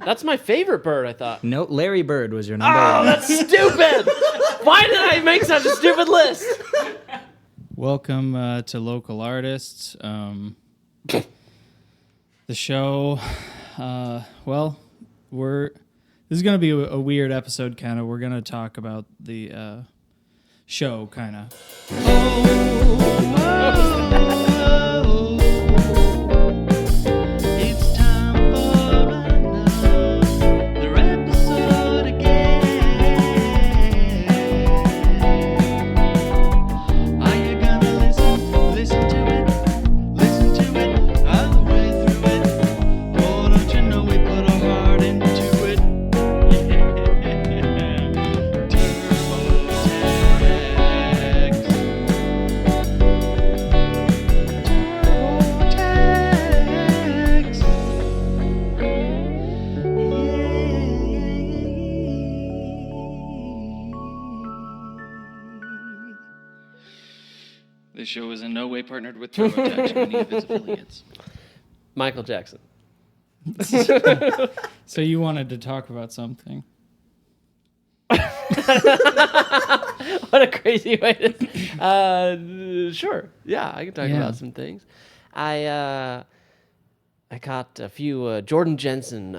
That's my favorite bird, I thought. No, Larry Bird was your number Oh, one. that's stupid! Why did I make such a stupid list? Welcome to Local Artists. The show, this is going to be a weird episode, kind of. We're going to talk about the show, kind of. It's time for another episode again. Are you gonna listen to it all the way through it? Oh, don't you know we put our heart into it? This show is in no way partnered with TurboTax or any of its affiliates. Michael Jackson. So you wanted to talk about something. What a crazy way to... sure. Yeah, I can talk about some things. I caught a few Jordan Jensen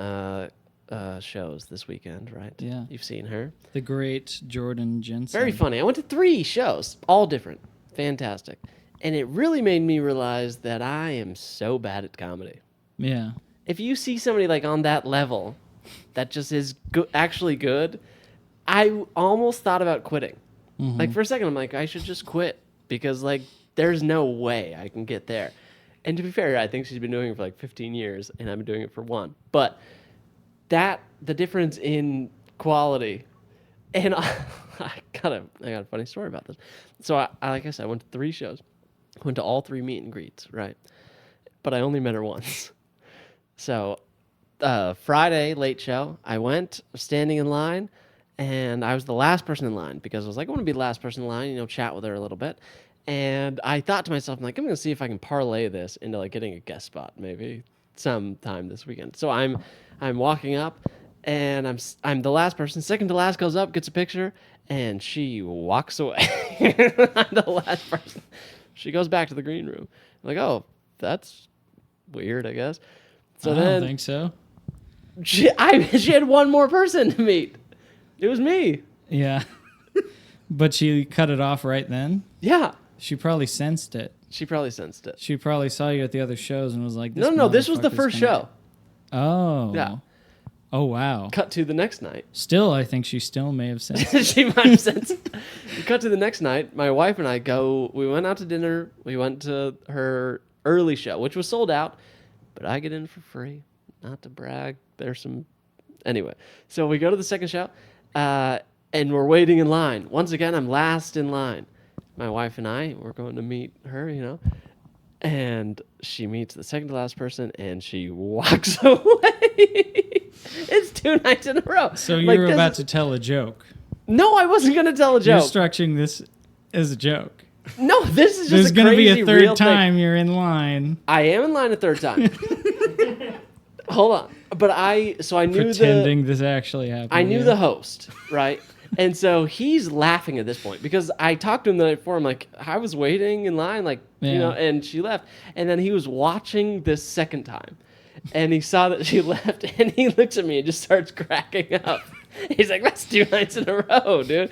shows this weekend, right? Yeah. You've seen her. The great Jordan Jensen. Very funny. I went to 3 shows, all different. Fantastic. And it really made me realize that I am so bad at comedy. Yeah. If you see somebody like on that level that just is actually good, I almost thought about quitting. Mm-hmm. Like for a second, I'm like, I should just quit because like there's no way I can get there. And to be fair, I think she's been doing it for like 15 years and I've been doing it for 1. But the difference in quality, and I got a funny story about this. So I like I said, I went to 3 shows. I went to all 3 meet and greets, right? But I only met her once. So Friday, late show, I went, standing in line, and I was the last person in line because I was like, I want to be the last person in line, chat with her a little bit. And I thought to myself, I'm going to see if I can parlay this into like getting a guest spot maybe sometime this weekend. So I'm walking up, and I'm the last person. Second to last goes up, gets a picture, and she walks away. I'm the last person. She goes back to the green room. I'm like, oh, that's weird, I guess. So I then don't think so. she had one more person to meet. It was me. Yeah. But she cut it off right then? Yeah. She probably sensed it. She probably sensed it. She probably saw you at the other shows and was like, No, this was the motherfucker's first gonna- show. Oh. Yeah. Oh, wow. Cut to the next night. Still, I think she still may have sensed it. She might have sensed it. We cut to the next night. My wife and I we went out to dinner. We went to her early show, which was sold out, but I get in for free. Not to brag. Anyway, so we go to the second show, and we're waiting in line. Once again, I'm last in line. My wife and I, we're going to meet her, and she meets the second to last person, and she walks away. It's 2 nights in a row. So you Like, were this about is- to tell a joke. No, I wasn't going to tell a You're joke. structuring this as a joke. No, this is just There's a going to crazy be a third real time thing. you're in line. I am in line a third time. Hold on. But I knew Pretending this actually happened. I knew yeah. the host, right? And so he's laughing at this point because I talked to him the night before. I'm like, I was waiting in line, Yeah. and she left. And then he was watching this second time. And he saw that she left, and he looks at me and just starts cracking up. He's like, that's 2 nights in a row, dude.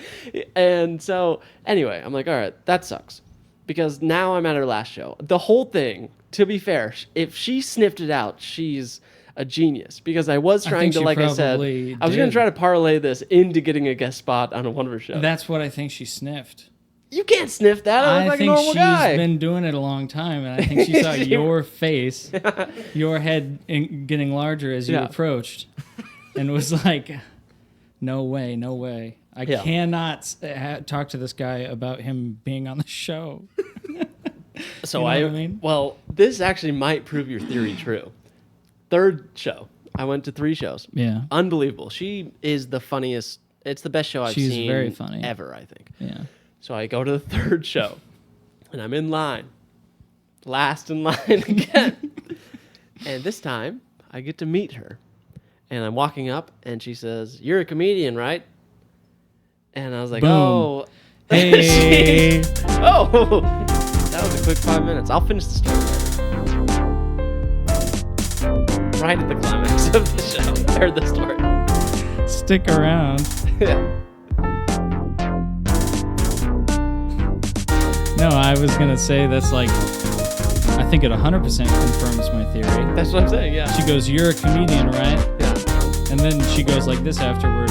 And so, anyway, I'm like, all right, that sucks. Because now I'm at her last show. The whole thing, to be fair, if she sniffed it out, she's a genius. Because I was trying think to, she like I said, probably I was going did. to try to parlay this into getting a guest spot on one of her shows. That's what I think she sniffed. You can't sniff that. I look I like a think normal she's guy. been doing it a long time, and I think she saw your face, your head getting larger as you Yeah. approached, and was like, no way, no way. I Yeah. cannot talk to this guy about him being on the show. So You know what I mean? Well, this actually might prove your theory true. Third show. I went to 3 shows. Yeah. Unbelievable. She is the funniest. It's the best show I've She's seen very funny. ever, I think. Yeah. So I go to the 3rd show, and I'm in line. Last in line again. And this time, I get to meet her. And I'm walking up, and she says, "You're a comedian, right?" And I was like, Boom. "Oh, Hey. oh, that was a quick 5 minutes. I'll finish the story later." Right at the climax of the show, or the story. Stick around. No, I was gonna say that's like, I think it 100% confirms my theory. That's what I'm saying. Yeah. She goes, "You're a comedian, right?" Yeah. And then she goes like this afterward.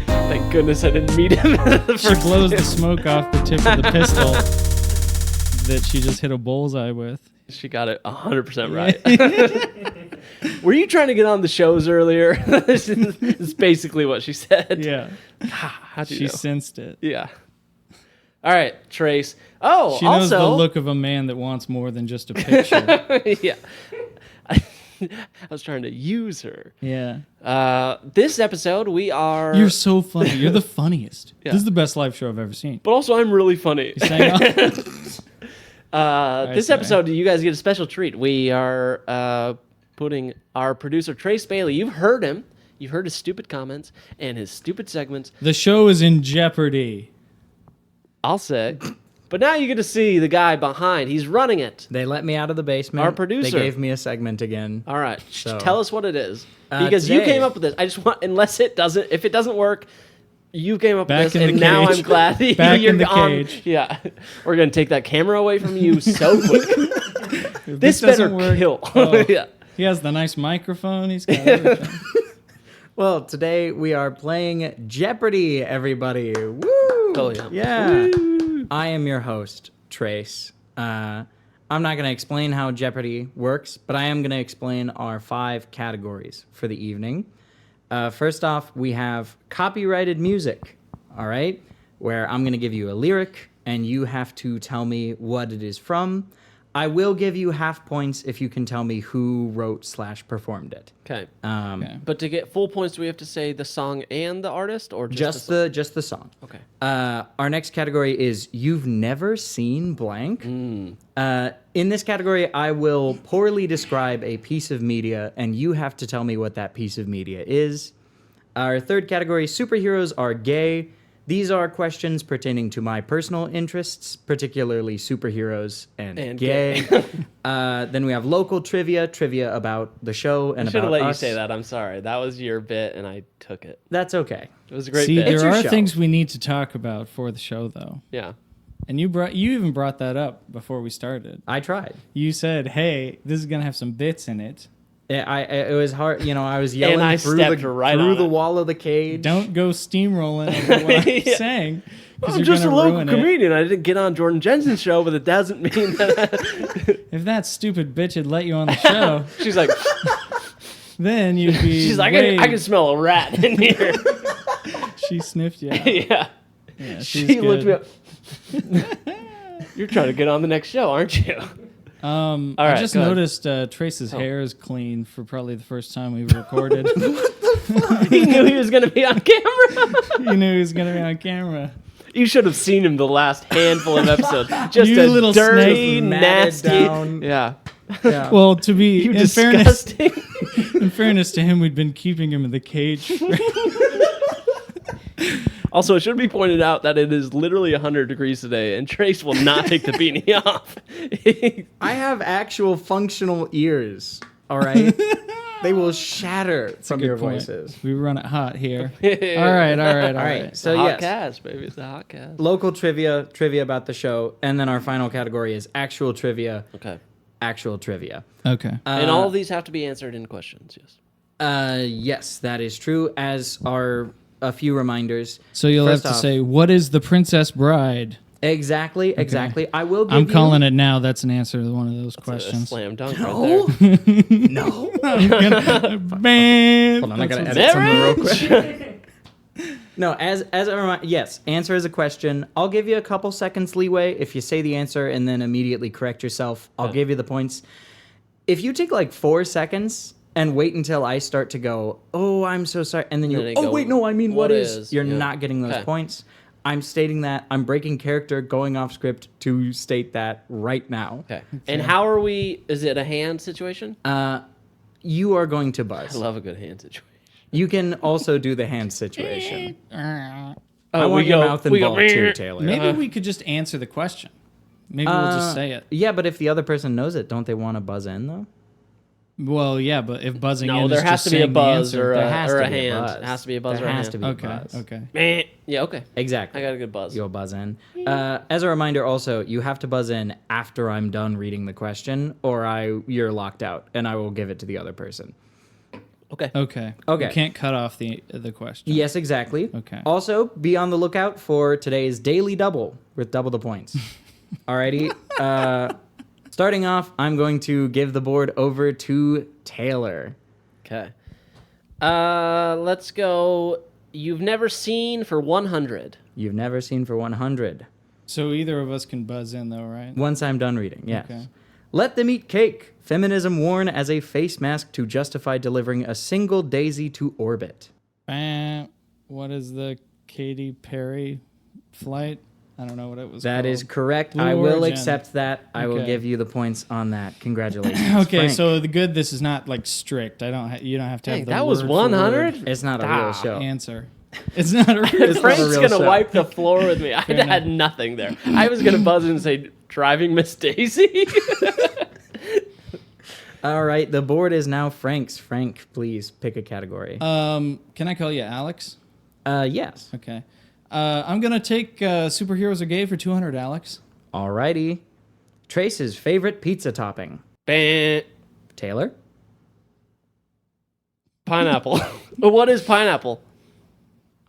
Thank goodness I didn't meet him. She blows the smoke off the tip of the pistol that she just hit a bullseye with. She got it 100% right. Were you trying to get on the shows earlier? This is basically what she said. Yeah. How'd you She know? sensed it. Yeah. All right, Trace. Oh, She knows also, the look of a man that wants more than just a picture. yeah. I was trying to use her. Yeah. This episode, we are. You're so funny. You're the funniest. Yeah. This is the best live show I've ever seen. But also, I'm really funny. You saying This sorry. episode, you guys get a special treat. We are putting our producer, Trace Bailey. You've heard him. You've heard his stupid comments and his stupid segments. The show is in jeopardy. I'll say. But now you get to see the guy behind. He's running it. They let me out of the basement. Our producer. They gave me a segment again. All right. So- Tell us what it is. Because you today- came up with this. I just want, if it doesn't work, you came up Back with in this, the and now cage. I'm glad that Back you're in the on. cage. Yeah. We're going to take that camera away from you so quick. If This better doesn't work, kill. oh, Yeah. He has the nice microphone. He's got everything. Well, today we are playing Jeopardy, everybody. Woo! Oh, yeah. Yeah. I am your host, Trace. I'm not going to explain how Jeopardy works, but I am going to explain our 5 categories for the evening. First off, we have copyrighted music, all right? Where I'm going to give you a lyric, and you have to tell me what it is from. I will give you half points if you can tell me who wrote/performed it. Okay. Okay. But to get full points, do we have to say the song and the artist, or Just the the song. Okay. Our next category is You've Never Seen Blank. In this category, I will poorly describe a piece of media, and you have to tell me what that piece of media is. Our third category, Superheroes Are Gay. These are questions pertaining to my personal interests, particularly superheroes and gay. Then we have local trivia about the show and I should about have let you us. say that. I'm sorry. That was your bit, and I took it. That's okay. It was a great See, bit. It's there your are show. things we need to talk about for the show, though. Yeah. And you even brought that up before we started. I tried. You said, "Hey, this is gonna have some bits in it. It was hard. You know, I was yelling I through stepped right through on the it. wall of the cage. Don't go steamrolling over what I'm Yeah. saying, because I'm you're just a gonna local ruin it. comedian. I didn't get on Jordan Jensen's show, but it doesn't mean that. If that stupid bitch had let you on the show, She's like, then you'd be. she's like, way- I can smell a rat in here. She sniffed you out. Yeah. Yeah, She she's looked me good. up. You're trying to get on the next show, aren't you? All right, I just go ahead. noticed Trace's hair is clean for probably the first time we've recorded. He knew he was going to be on camera. You knew he was going to be on camera. You should have seen him the last handful of episodes. Just You a little dirty, snake. Matted nasty. down. Yeah. Yeah. Well, to be You in fairness, disgusting. in fairness to him, we'd been keeping him in the cage. Also, it should be pointed out that it is literally 100 degrees today, and Trace will not take the beanie off. I have actual functional ears. All right, they will shatter from Good your point. voices. We run it hot here. All right. All right. So hot yes, cast, baby. It's a hot cast. local trivia about the show, and then our final category is actual trivia. Okay. Actual trivia. Okay. And all of these have to be answered in questions, yes. Yes, that is true. As are a few reminders. So you'll First have to off- say, "What is the Princess Bride?" Exactly. I will. Give I'm you, calling it now. That's an answer to one of those A questions. slam dunk No, right there. no. I'm gonna ban. Hold on, I gotta That's edit something real Marriage! quick. No, as a reminder, yes, answer is a question. I'll give you a couple seconds leeway. If you say the answer and then immediately correct yourself, I'll give you the points. If you take like 4 seconds and wait until I start to go, oh, I'm so sorry, and then And you then go, you oh, go, wait, no, I mean, what what is? is? You're Yeah. not getting those Okay. points. I'm stating that. I'm breaking character, going off script to state that right now. Okay. And how are we? Is it a hand situation? you are going to I buzz. love a good hand situation. You can also do the hand situation. I Oh, want your mouth we go, involved too, Taylor. Maybe we could just answer the question. Maybe we'll just say it. Yeah, but if the other person knows it, don't they want to buzz in though? Well, yeah, but if buzzing No, in there is has just to be a saying the buzz answer, or There has a to be a hand. buzz. It has to be a buzz There or a has hand. to be a okay, buzz. okay. Meh. Yeah, okay. Exactly. I got a good buzz. You'll buzz in. As a reminder, also, you have to buzz in after I'm done reading the question, or you're locked out, and I will give it to the other person. Okay. Okay. Okay. You can't cut off the question. Yes, exactly. Okay. Also, be on the lookout for today's daily double with double the points. Alrighty. Starting off, I'm going to give the board over to Taylor. Okay. Let's go. You've never seen for 100. You've never seen for 100. So either of us can buzz in, though, right? Once I'm done reading, yes. Okay. Let them eat cake. Feminism worn as a face mask to justify delivering a single daisy to orbit. What is the Katy Perry flight? I don't know what it was That called. is correct. Blue I will Origin. accept that. I will Okay. give you the points on that. Congratulations. Okay, Frank. so the good. This is not like strict. You don't have to Dang, have the that was word for 100? word It's not a Ah, real show. answer. It's not a real. It's not a Frank's real going to show. wipe the floor with me. I enough. had nothing there. I was going to buzz in and say, driving Miss Daisy. All right, the board is now Frank's. Frank, please pick a category. Can I call you Alex? Yes. Okay. I'm gonna take superheroes are gay for 200, Alex. Alrighty. Trace's favorite pizza topping. Bah. Taylor? Pineapple. What is pineapple?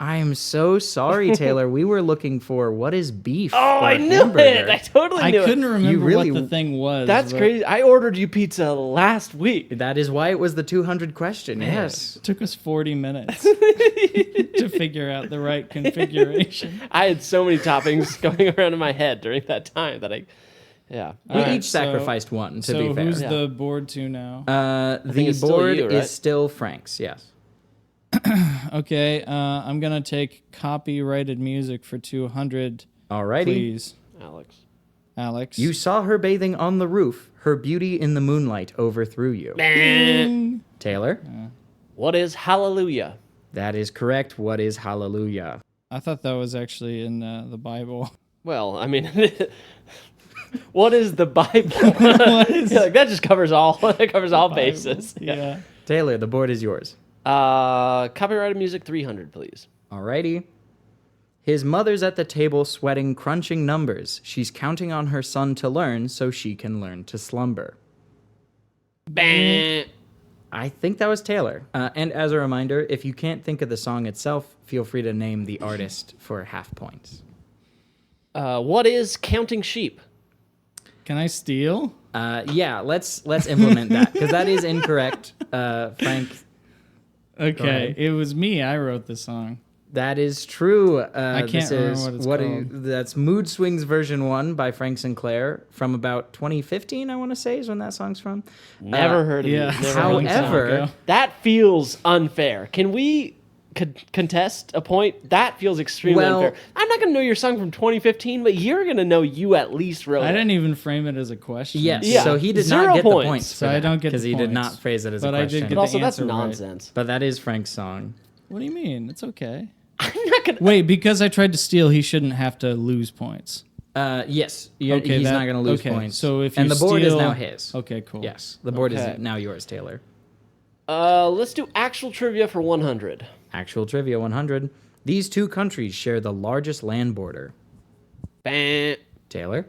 I am so sorry, Taylor. We were looking for what is beef. Oh, for I a knew hamburger. it. I totally I knew it. couldn't remember really- what the thing was. That's but crazy. I ordered you pizza last week. That is why it was the 200 question. Yes. It took us 40 minutes to figure out the right configuration. I had so many toppings going around in my head during that time that yeah. We Alright, each sacrificed one, to be fair. who's Yeah. the board to now? The it's still board you, right? is still Frank's, yes. Okay, I'm gonna take copyrighted music for 200. Alrighty. Please, Alex. Alex. You saw her bathing on the roof. Her beauty in the moonlight overthrew you. Ding. Taylor? What is hallelujah? That is correct. What is hallelujah? I thought that was actually in the Bible. Well, I mean, what is the Bible? is- Yeah, like, that just covers all. That covers all bases. Yeah. Taylor, the board is yours. Copyrighted music 300, please. Alrighty. His mother's at the table sweating, crunching numbers. She's counting on her son to learn so she can learn to slumber. Bah. I think that was Taylor. And as a reminder, if you can't think of the song itself, feel free to name the artist for half points. What is counting sheep? Can I steal? Yeah, let's implement that because that is incorrect. Frank, Okay, ahead. it was me. I wrote the song. that is true. I can't remember what it's called. That's Mood Swings version 1 by Frank Sinclair from about 2015. I want to say is when that song's from. Never heard of Yeah. it. Never heard of it. However, That feels unfair. Can we contest a point? That feels extremely Well- unfair. I'm not going to know your song from 2015, but you're going to know you at least wrote I it. didn't even frame it as a question. yes. Yeah. So he did 0 not get points. the points So I don't get because the he did points. not phrase it as But a I question. did get But also, the that's answer right. nonsense. But that is Frank's song. What do you mean? It's okay. I'm not going to. Wait, because I tried to steal, he shouldn't have to lose points. Yes, Okay, he's that- not going to lose okay, points. so if and you the board is steal- now his. Okay, cool. Yes, the board Okay. is now yours, Taylor. Let's do actual trivia for 100. Actual trivia 100. These two countries share the largest land border. Bah. Taylor?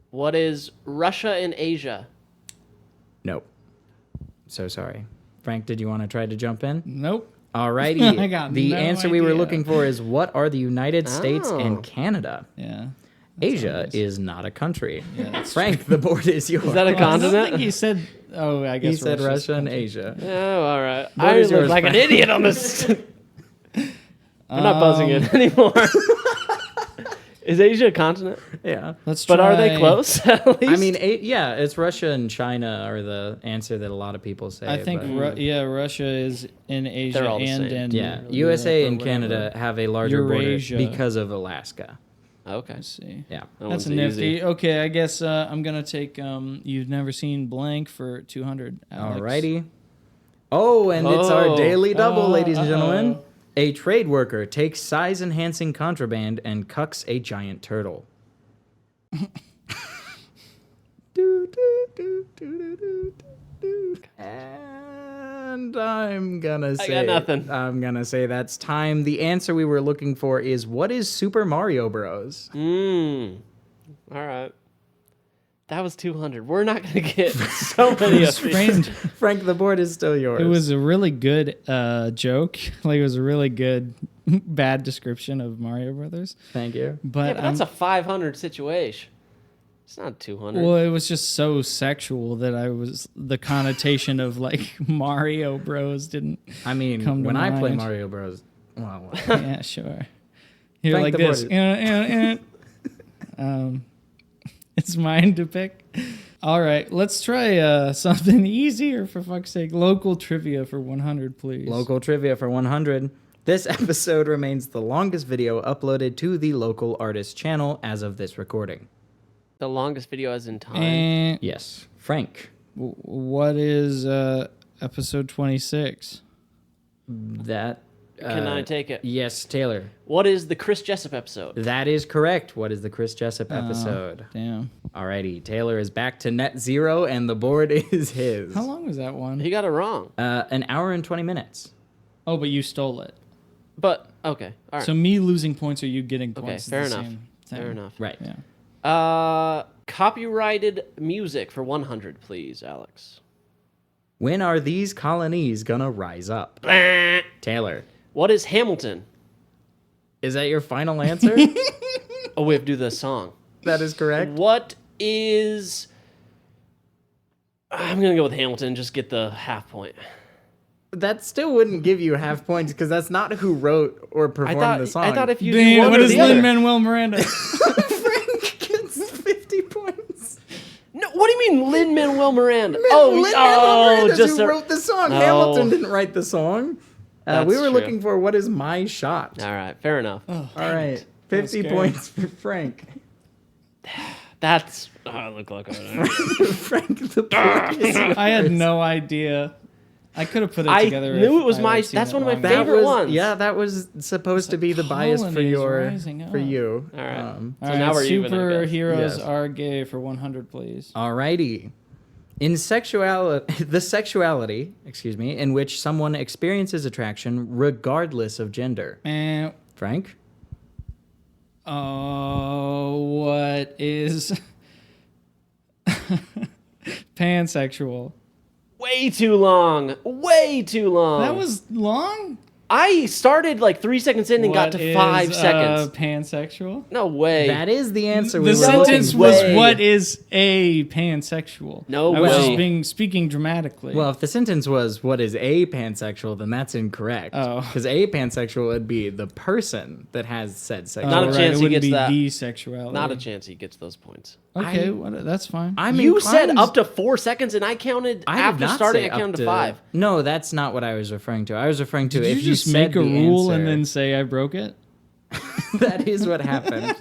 What is Russia in Asia? Nope. So sorry. Frank, did you want to try to jump in? Nope. Alrighty. I got the no answer we were idea. looking for is what are the United States Oh. and Canada? Yeah. Asia is not a country. Yeah, that's Frank, the board is yours. Is that a Well, I don't comment? think he said. Oh, I guess He said Russia's Russia and country. Asia. Oh, all right. Board I is look yours, like an Frank. idiot on this. I'm not buzzing in anymore. Is Asia a continent? Yeah. Let's But are they try- close, at least? I mean, yeah, it's Russia and China are the answer that a lot of people say. I think, but- Russia is in Asia They're all the and same. in yeah, Europe USA or and whatever. Canada have a larger Eurasia. border because of Alaska. Okay. Let's see. Yeah. That That's one's nifty. easy. Okay, I guess I'm gonna take You've Never Seen Blank for 200. Alex. Alrighty. Oh, and it's our Oh. daily double, ladies and gentlemen. Uh-oh. A trade worker takes size-enhancing contraband and cucks a giant turtle. And I'm gonna say, nothing. I'm gonna say that's time. The answer we were looking for is, what is Super Mario Bros? All right. That was 200. We're not going to get so many It of was these. framed. Frank, the board is still yours. It was a really good joke. Like, it was a really good bad description of Mario Brothers. Thank you. But, Yeah, but that's a 500 situation. It's not 200. well, it was just so sexual that the connotation of like Mario Bros didn't I mean, come to when I play mind. Mario Bros, well, Yeah, sure. You're Frank, like the board this. is- It's mine to pick. All right, let's try something easier for fuck's sake. Local trivia for 100, please. local trivia for 100. This episode remains the longest video uploaded to the local artist channel as of this recording. The longest video as in time. And Yes, Frank. what is episode 26? That. Can I take it? Yes, Taylor. What is the Chris Jessup episode? That is correct. What is the Chris Jessup episode? Damn. Alrighty, Taylor is back to net zero, and the board is his. How long was that one? He got it wrong. An hour and 20 minutes. Oh, but you stole it. But, okay. All right. So me losing points or you getting okay, points? is fair the enough. same thing. Fair enough. Right. Yeah. Copyrighted music for 100, please, Alex. When are these colonies gonna rise up? Taylor, What is Hamilton? is that your final answer? Oh, we have to do the song. That is correct. What is... I'm going to go with Hamilton, just get the half point. That still wouldn't give you half points because that's not who wrote or performed the song. I thought if you do Damn, one what or is the other... Lin-Manuel Miranda? Frank gets 50 points. No, what do you mean Lin-Manuel Miranda? Lin-Manuel Miranda's just who a- wrote the song. Oh. Hamilton didn't write the song. That's we were true. looking for what is my shot. All right, fair enough. All right, 50 scared. points for Frank. That's... Oh, I look like Frank, the board is yours. I had no idea. I could have put it I together. knew if it was I my- had seen that's it one of my longer. favorite ones. Yeah, that was supposed to be the bias for colonies your rising for up. you. All right. All So right, now we're even, I guess. superheroes Yes. are gay for 100, please. Alrighty. In sexuality, the sexuality, in which someone experiences attraction regardless of gender. And Frank? what is pansexual? Way too long. Way too long. That was long. I started like 3 seconds in and got What to is, 5 seconds. Pansexual. No way. That is the answer we The were sentence looking was, for. "What is a pansexual?" No I was way. just speaking dramatically. Well, if the sentence was "What is a pansexual?" then that's incorrect. Oh. Because a pansexual would be the person that has said sex. Not a right, chance it he wouldn't gets be that. the sexuality. Not a chance he gets those points. Okay, that's fine. I'm You said inclined- up to 4 seconds, and I counted I did after not starting. say I counted up to 5. No, that's not what I was referring to. I was referring to Did if you just said make a the rule and answer. then say I broke it? That is what happened.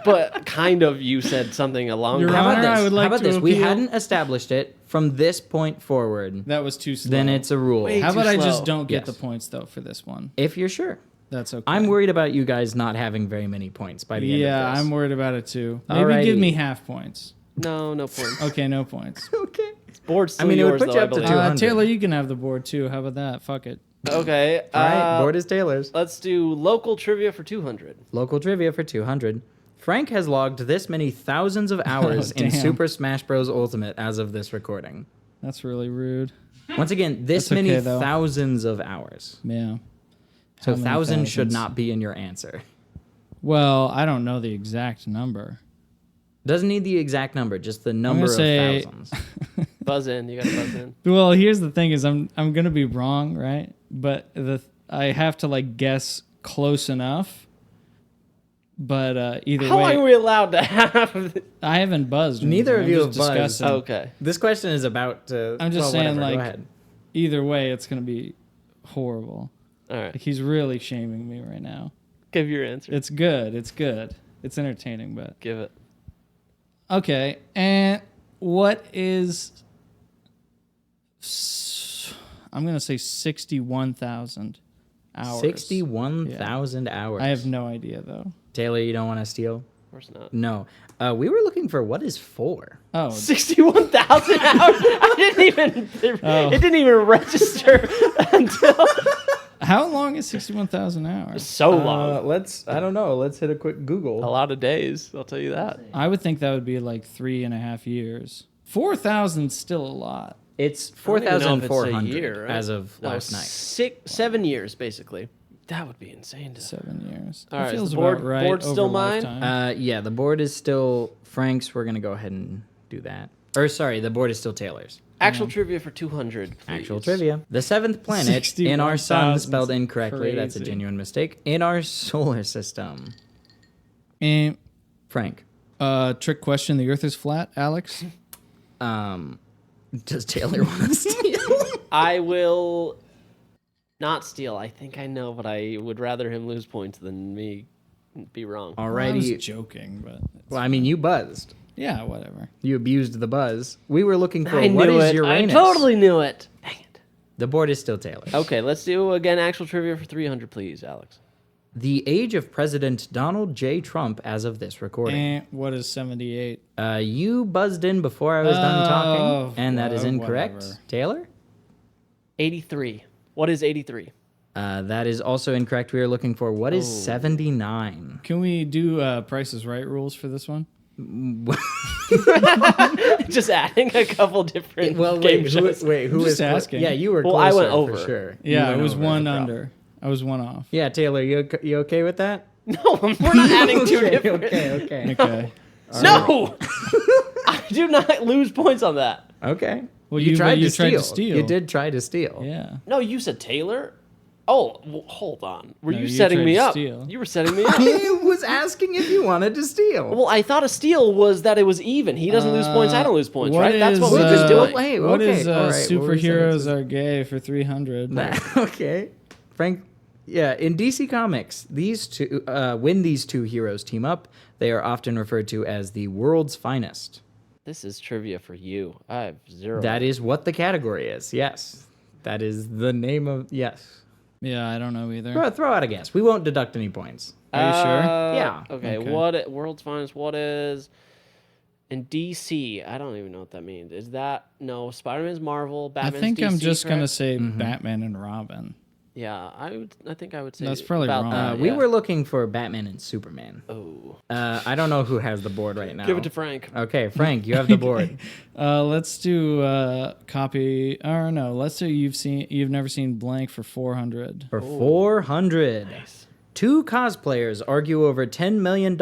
But kind of, you said something along. Your the How about Honor, this? I would like How about to this? We appeal. hadn't established it from this point forward. That was too slow. Then it's a rule. Wait. How too about I slow. just don't get Yes. the points though for this one? If you're sure. That's okay. I'm worried about you guys not having very many points by the end Yeah, of this. I'm worried about it too. Maybe Alrighty. give me half points. No points. Okay, no points. Okay. Board's still I mean, it would yours, put though, you I up to believe. 200. Taylor, you can have the board too. How about that? Fuck it. Okay. All right, board is Taylor's. Let's do local trivia for 200. Local trivia for 200. Frank has logged this many thousands of hours in damn. Super Smash Bros. Ultimate as of this recording. That's really rude. Once again, this That's many okay, though. thousands of hours. Yeah. So How many 1,000 should thousands? not be in your answer. Well, I don't know the exact number. Doesn't need the exact number, just the number of say- thousands. Buzz in. You got to buzz in. Well, here's the thing: is I'm gonna be wrong, right? But I have to like guess close enough. But either How way, long are we allowed to have? I haven't buzzed. or Neither anything. of you I'm just have buzzed. discussing. Okay. This question is about to. I'm just well, saying, whatever, go like, ahead. Either way, it's gonna be horrible. All right. Like, he's really shaming me right now. Give your answer. It's good. It's good. It's entertaining, but Give it. okay. And what is? I'm gonna say 61,000 hours. 61,000 hours. I have no idea though. Taylor, you don't want to steal? Of course not. No. We were looking for what is 4? Oh, 61,000 hours. I didn't even. Oh. It didn't even register until how long is 61,000 hours? so long. I don't know. Let's hit a quick Google. A lot of days. I'll tell you that. I would think that would be like 3.5 years. 4,000 still a lot. It's I don't even know if it's a 4,400 year, right? as of No, last night. 7 years basically. That would be insane. 7 years. All That right, is feels the board- about right. board still over mine? lifetime. Yeah, the board is still Frank's. We're going to go ahead and do that. Or sorry, the board is still Taylor's. Actual trivia for 200. Please. Actual trivia. The 7th planet in our sun 61,000 spelled incorrectly. That's a crazy. genuine mistake. In our solar system. And Frank. trick question: the Earth is flat, Alex? Does Taylor want to steal? I will not steal. I think I know, but I would rather him lose points than me be wrong. I was Alrighty. joking, but Well, I mean, you buzzed. yeah, whatever. You abused the buzz. We were looking for I what knew is it. Uranus. I totally knew it. Dang it. The board is still Taylor's. Okay, let's do again actual trivia for 300, please, Alex. The age of President Donald J. Trump as of this recording. And what is 78? You buzzed in before I was done Oh, talking, and that is well, incorrect. whatever. Taylor? 83. What is 83? That is also incorrect. We are looking for what is 79. Can we do Price is Right rules for this one? Just adding a couple different game shows. who I'm just is clo- asking. Yeah, you were Well, closer I went over. for sure. You Yeah, went it was over, one no problem. under. I was one off. Yeah, Taylor, you okay with that? No, we're not adding two okay, different. okay. Okay. No! I do not lose points on that. Okay. Well, you you tried to tried to steal. steal. You did try to steal. Yeah. No, you said Taylor? Oh, well, hold on. Were No, you you setting tried me to up? steal. You were setting me up. I was asking if you wanted to steal. Well, I thought a steal was that it was even. He doesn't lose points, I don't lose points, what right? That's what is, we're just doing. Wait, What okay, is all right, what were we superheroes saying? are gay for 300? Okay. Frank, yeah, in DC Comics, these two, when these two heroes team up, they are often referred to as the world's finest. This is trivia for you. I have zero. That is what the category is, yes. That is the name of, yes. Yeah, I don't know either. Throw out a guess. We won't deduct any points. Are you sure? Yeah. Okay, Okay. what world's finest? What is in DC? I don't even know what that means. Is that no? Spider-Man's Marvel. I Batman's think DC, I'm just gonna correct? say Batman and Robin. Yeah, I think I would say That's probably about wrong. that, We yeah. were looking for Batman and Superman. Oh, I don't know who has the board right now. give it to Frank. Okay, Frank, you have the board. Let's do copy. Or no, let's do you've never seen blank for 400. For 400. Two cosplayers argue over $10 million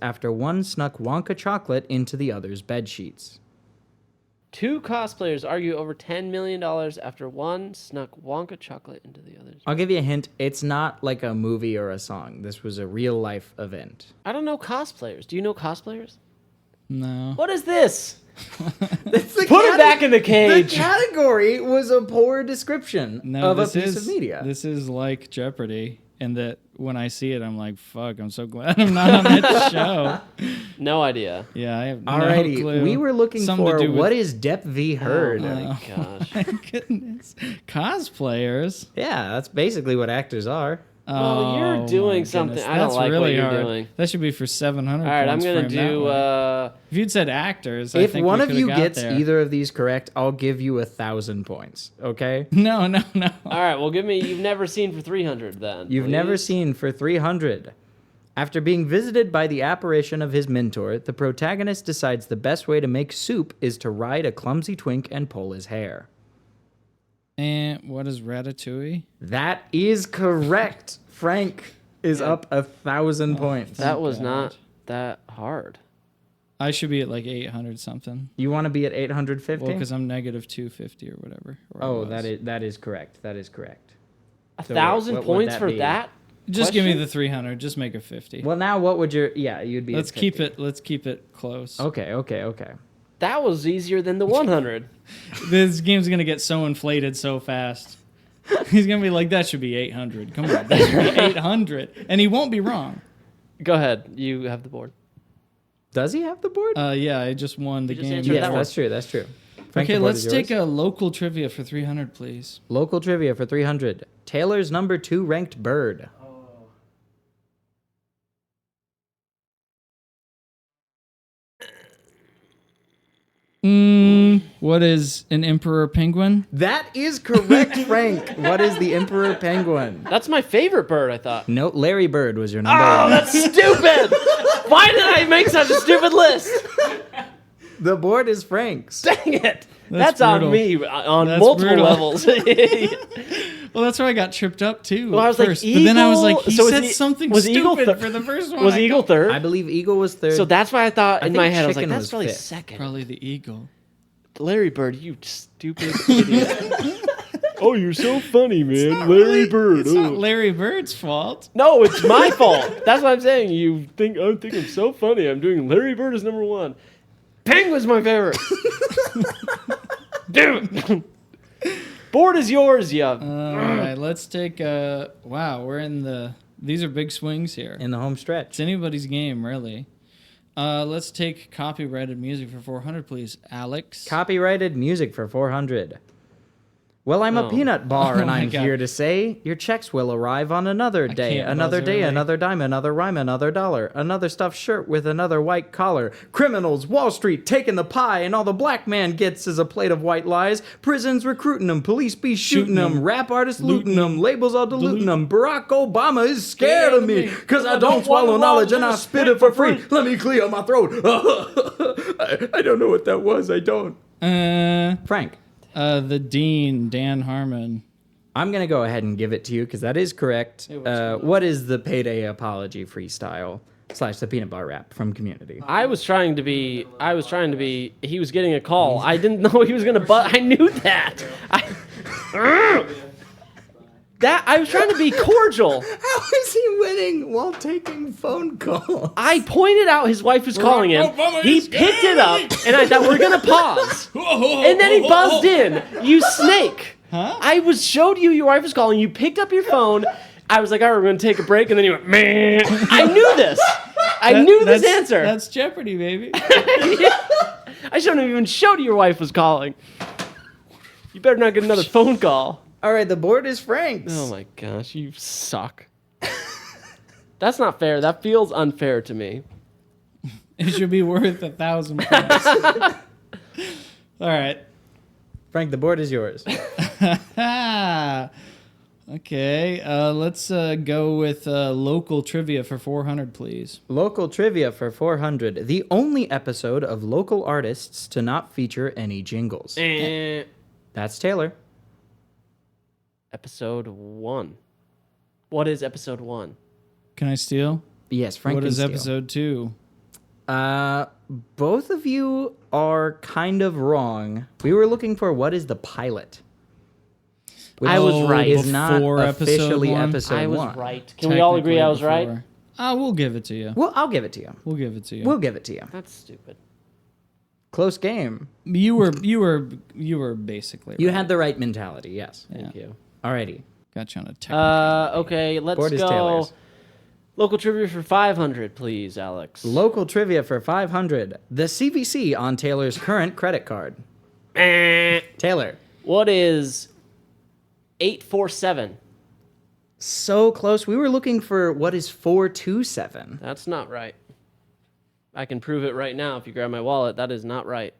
after one snuck Wonka chocolate into the other's bed sheets. Two cosplayers argue over $10 million after one snuck Wonka chocolate into the other's. I'll give you a hint. It's not like a movie or a song. This was a real life event. I don't know cosplayers. Do you know cosplayers? No. What is this? Put Put it back in the cage. The category was a poor description No, of a this piece is of media. This is like Jeopardy, and that when I see it, I'm like, "Fuck!" I'm so glad I'm not on that show. No idea. Yeah, I have no Alrighty, clue. we were looking Something to for do with- what is Depp v. Heard. Oh my gosh. My goodness, cosplayers. Yeah, that's basically what actors are. Well, you're Oh, doing my something. goodness. I don't That's like what really you're hard. doing. That should be for 700. All right, I'm points gonna for him that do. way. If you'd said actors, I If think one we of could've you got gets there. either of these correct, I'll give you 1,000 points. Okay? No. All right, well, give me. You've never seen for 300 then. You've never please. seen for 300. After being visited by the apparition of his mentor, the protagonist decides the best way to make soup is to ride a clumsy twink and pull his hair. And what is Ratatouille? That is correct. Frank is up 1,000 points. That was God. not that hard. I should be at like 800 something. You want to be at 850? Well, because I'm negative 250 or whatever. or I Oh, was. that is correct. That is correct. So 1,000 what would points that for be? that? Just give me question? the 300. Just make it 50. Well, now what would your... Yeah, you'd be Let's at keep 50. it. Let's keep it close. Okay. That was easier than the 100. This game's gonna get so inflated so fast. He's gonna be like, that should be 800. Come on, that should be 800, and he won't be wrong. Go ahead. You have the board. Does he have the board? Yeah, I just won the You just game. answered Yes, that one. that's true. Frank, Okay, the board let's is take yours. a local trivia for 300, please. Local trivia for 300. Taylor's number 2 ranked bird. What is an emperor penguin? That is correct, Frank. What is the emperor penguin? That's my favorite bird, I thought. No, Larry Bird was your number Oh, one. that's stupid! Why did I make such a stupid list? The board is Frank's. Dang it! That's That's on brutal. me on That's multiple brutal. levels. Well, that's where I got tripped up too. Well, I was at like, first. But then I was like, eagle? he So was said he- something was eagle stupid thir- for the first one. Was I Eagle don't- third? I believe Eagle was third. So that's why I thought I in think my head, I was like, chicken that's was probably fifth. second. Probably the eagle. Larry Bird, you stupid idiot. Oh, you're so funny, man. Larry Bird. It's not Larry Bird's fault. No, it's my fault. That's what I'm saying. You think I think I'm so funny. I'm doing Larry Bird as number one. Penguin's my favorite. Damn it. Board is yours, you. All right, let's take wow, we're in the... These are big swings here. in the home stretch. It's anybody's game, really. Let's take copyrighted music for 400, please. Alex. Copyrighted music for 400. Well, I'm a Oh. peanut bar, Oh and my I'm God. here to say your checks will arrive on another day. can't Another buzz day, early. another dime, another rhyme, another dollar. Another stuffed shirt with another white collar. Criminals, Wall Street taking the pie, and all the black man gets is a plate of white lies. Prisons recruiting them, police be shooting them, rap artists looting them, labels all diluting them. Barack Obama is scared of me, cause I don't swallow knowledge and I spit it for free. Let me clear my throat. I don't know what that was, I don't. Frank. The Dean, Dan Harmon. I'm going to go ahead and give it to you because that is correct. What is the payday apology freestyle / the peanut bar rap from Community? I was trying to be. He was getting a call. I didn't know he was gonna. I knew that. I was trying to be cordial. How is he winning while taking phone calls? I pointed out his wife was calling him. He picked it up, and I thought we're gonna pause. And then he buzzed in. You snake. Huh? I showed you your wife was calling. You picked up your phone. I was like, all right, we're gonna take a break, and then you went, man. I knew this. I knew this answer. That's Jeopardy, baby. I shouldn't have even showed you your wife was calling. You better not get another phone call. All right, the board is Frank's. Oh my gosh, you suck. That's not fair. That feels unfair to me. It should be worth 1,000 points. All right. Frank, the board is yours. Okay. Let's go with local trivia for 400, please. Local trivia for 400. The only episode of Local Artists to not feature any jingles. That's Taylor. Episode 1. What is episode 1? Can I steal? Yes, Frank What can is steal. episode 2? Both of you are kind of wrong. We were looking for what is the pilot. Which I was right. Is not Before episode officially one? episode I was one. right. Can we all agree I was Technically right? before. We'll give it to you. Well, I'll give it to you. We'll give it to you. We'll give it to you. That's stupid. Close game. You were basically You right. had the right mentality. Yes. Thank you. Alrighty. Got you on a technical. Okay, let's Board is go. Taylor's. Local trivia for 500, please, Alex. Local trivia for 500. The CVC on Taylor's current credit card. Taylor. What is 847? So close. We were looking for what is 427. That's not right. I can prove it right now if you grab my wallet. That is not right.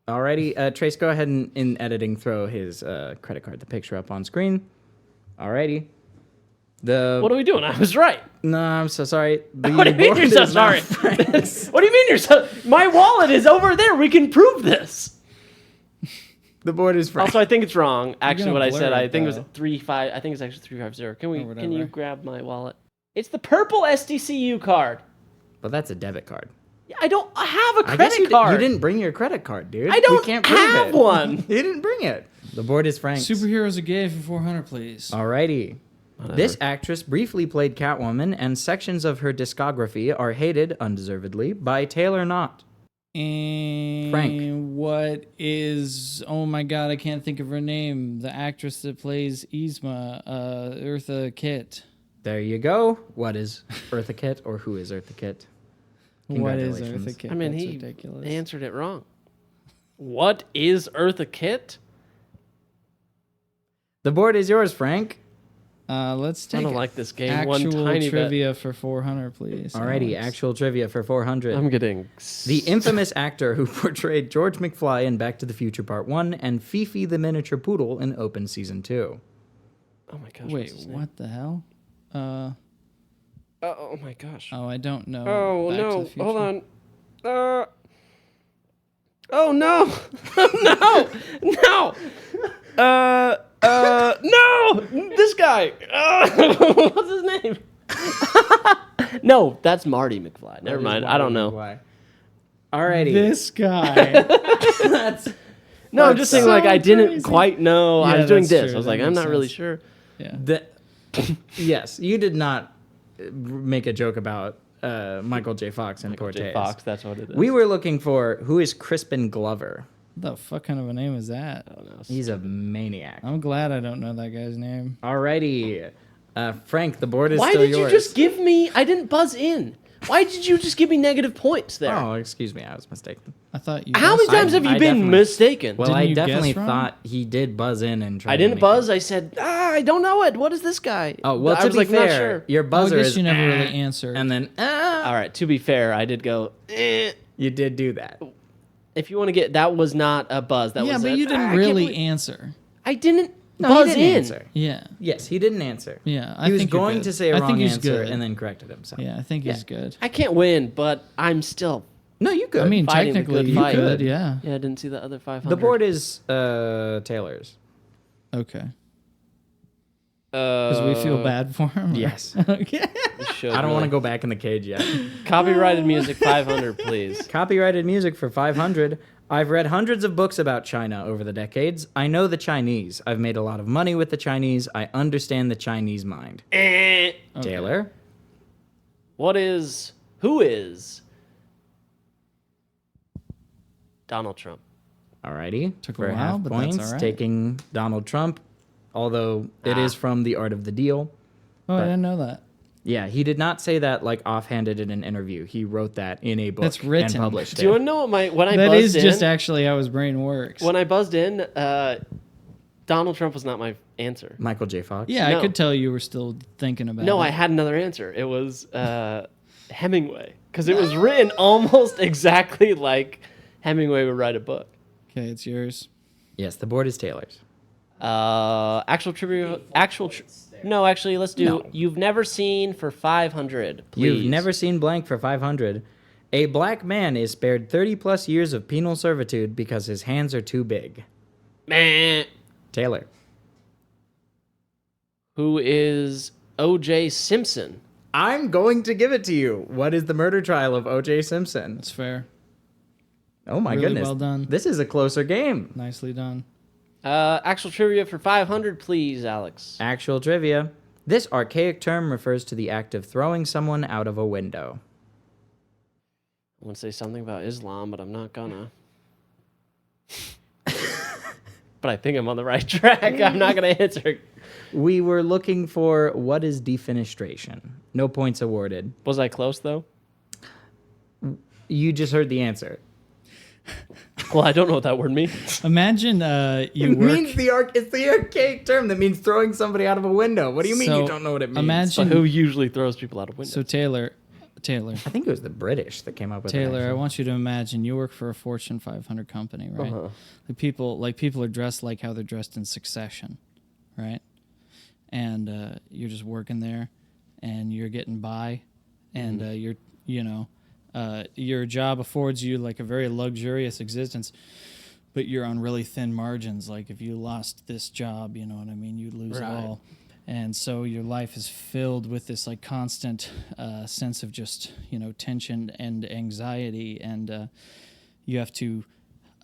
Alrighty. Trace, go ahead and in editing throw his credit card, the picture up on screen. Alrighty. What are we doing? I was right. No, I'm so sorry. The What do you mean board you're so is not sorry? Frank's. What do you mean you're so... My wallet is over there. We can prove this. The board is Frank. Also, I think it's wrong. Actually, gonna what I blur said, it, I think it was though. 35. I think it's actually 350. Can we? Or Can you whatever. grab my wallet? It's the purple SDCU card. But that's a debit card. I don't have a I guess credit you, card. You didn't bring your credit card, dude. I don't we can't prove have it. one. You didn't bring it. The board is Frank's. Superheroes are gay for 400, please. Alrighty. This actress briefly played Catwoman, and sections of her discography are hated, undeservedly, by Taylor Knott. And Frank. what is? Oh my God, I can't think of her name. The actress that plays Yzma, Eartha Kitt. There you go. What is Eartha Kitt, or who is Eartha Kitt? What is Congratulations. Eartha Kitt? I mean, That's he ridiculous. answered it wrong. What is Eartha Kitt? The board is yours, Frank. Let's take I don't like this game actual one tiny bit. trivia for 400, please. Alrighty, Alex. actual trivia for 400. I'm getting The infamous actor who portrayed George McFly in Back to the Future Part 1 and Fifi the Miniature Poodle in Open Season 2. Oh my gosh. Wait, what's his name? what the hell? Oh my gosh. Oh, I don't know. Oh Back to no! the Future. Hold on. Oh no! no! No! This guy. What's his name? No, that's Marty McFly. Never mind. I don't know. Why. Alrighty. This guy. No, I'm just saying. so Like I didn't crazy. quite know. I Yeah, was doing that's this. true. I was That like, I'm makes not really sense. sure. Yeah. Yes, you did not make a joke about Michael J. Fox and Cortez. J. Fox. That's what it is. We were looking for who is Crispin Glover. What the fuck kind of a name is that? I don't know. He's a maniac. I'm glad I don't know that guy's name. Alrighty. Frank, the board is Why still did yours. you just give me? I didn't buzz in. Why did you just give me negative points there? Oh, excuse me. I was mistaken. I thought you. How many guessed times wrong. have you I been definitely- mistaken? Well, Didn't I you guess definitely wrong? thought he did buzz in and try I to didn't make buzz. it. I said, I don't know it. What is this guy? Oh, well, I to was be like, fair, not sure. your Oh, I buzzer guess is you never really answered. and then All right. To be fair, I did go. you did do that. If you want to get, that was not a buzz. That yeah, was. but a, you I didn't can't really believe- answer. I didn't No, buzz he didn't in. answer. Yeah. Yes, he didn't answer. Yeah. I He was think you're going good. to say a I wrong think he's answer good. and then corrected himself. Yeah, I think he's good. I can't win, but I'm still. No, you could. I mean, Fighting the technically, good you fight. could. Yeah. Yeah, I didn't see the other 500. the board is Taylor's. Okay. Because we feel bad for him. or- Yes. Okay. I don't want to go back in the cage yet. Copyrighted music 500, please. Copyrighted music for 500. I've read hundreds of books about China over the decades. I know the Chinese. I've made a lot of money with the Chinese. I understand the Chinese mind. Taylor? Who is Donald Trump? Alrighty. Took a for while, half but that's points, all right. taking Donald Trump, although it is from The Art of the Deal. Oh, I didn't know that. Yeah, he did not say that like offhanded in an interview. He wrote that in a book That's and written. published Do you it. want to know what when I That buzzed is in? just actually how his brain works. When I buzzed in, Donald Trump was not my answer. Michael J. Fox? Yeah, No. I could tell you were still thinking about it. No, I had another answer. It was Hemingway, because it was written almost exactly like Hemingway would write a book. Okay, it's yours. Yes, the board is Taylor's. Actual trivia. No, actually, let's do. No. You've never seen for 500. Please. You've never seen blank for 500. A black man is spared 30 plus years of penal servitude because his hands are too big. Meh. Taylor. Who is O.J. Simpson? I'm going to give it to you. What is the murder trial of O.J. Simpson? That's fair. Oh my Really goodness. well done. This is a closer game. Nicely done. Actual trivia for 500, please, Alex. Actual trivia. This archaic term refers to the act of throwing someone out of a window. I want to say something about Islam, but I'm not gonna. But I think I'm on the right track. I'm not gonna answer. We were looking for what is defenestration. No points awarded. Was I close though? You just heard the answer. Well, I don't know what that word means. Imagine you It work. means it's the archaic term that means throwing somebody out of a window. What do you mean So, you don't know what it means? But Imagine. who usually throws people out of windows? So Taylor, I think it was the British that came up with Taylor, I that. want you to imagine you work for a Fortune 500 company, right? Uh-huh. People are dressed like how they're dressed in Succession, right? And you're just working there, and you're getting by, and your job affords you like a very luxurious existence, but you're on really thin margins. Like if you lost this job, you know what I mean, you'd lose it Right. all. And so your life is filled with this like constant sense of just tension and anxiety, and you have to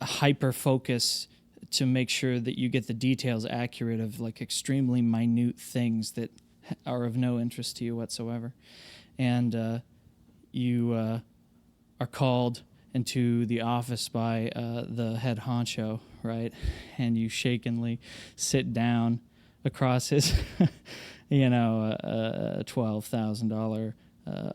hyper focus to make sure that you get the details accurate of like extremely minute things that are of no interest to you whatsoever. And you are called into the office by the head honcho, right? And you shakenly sit down across his, $12,000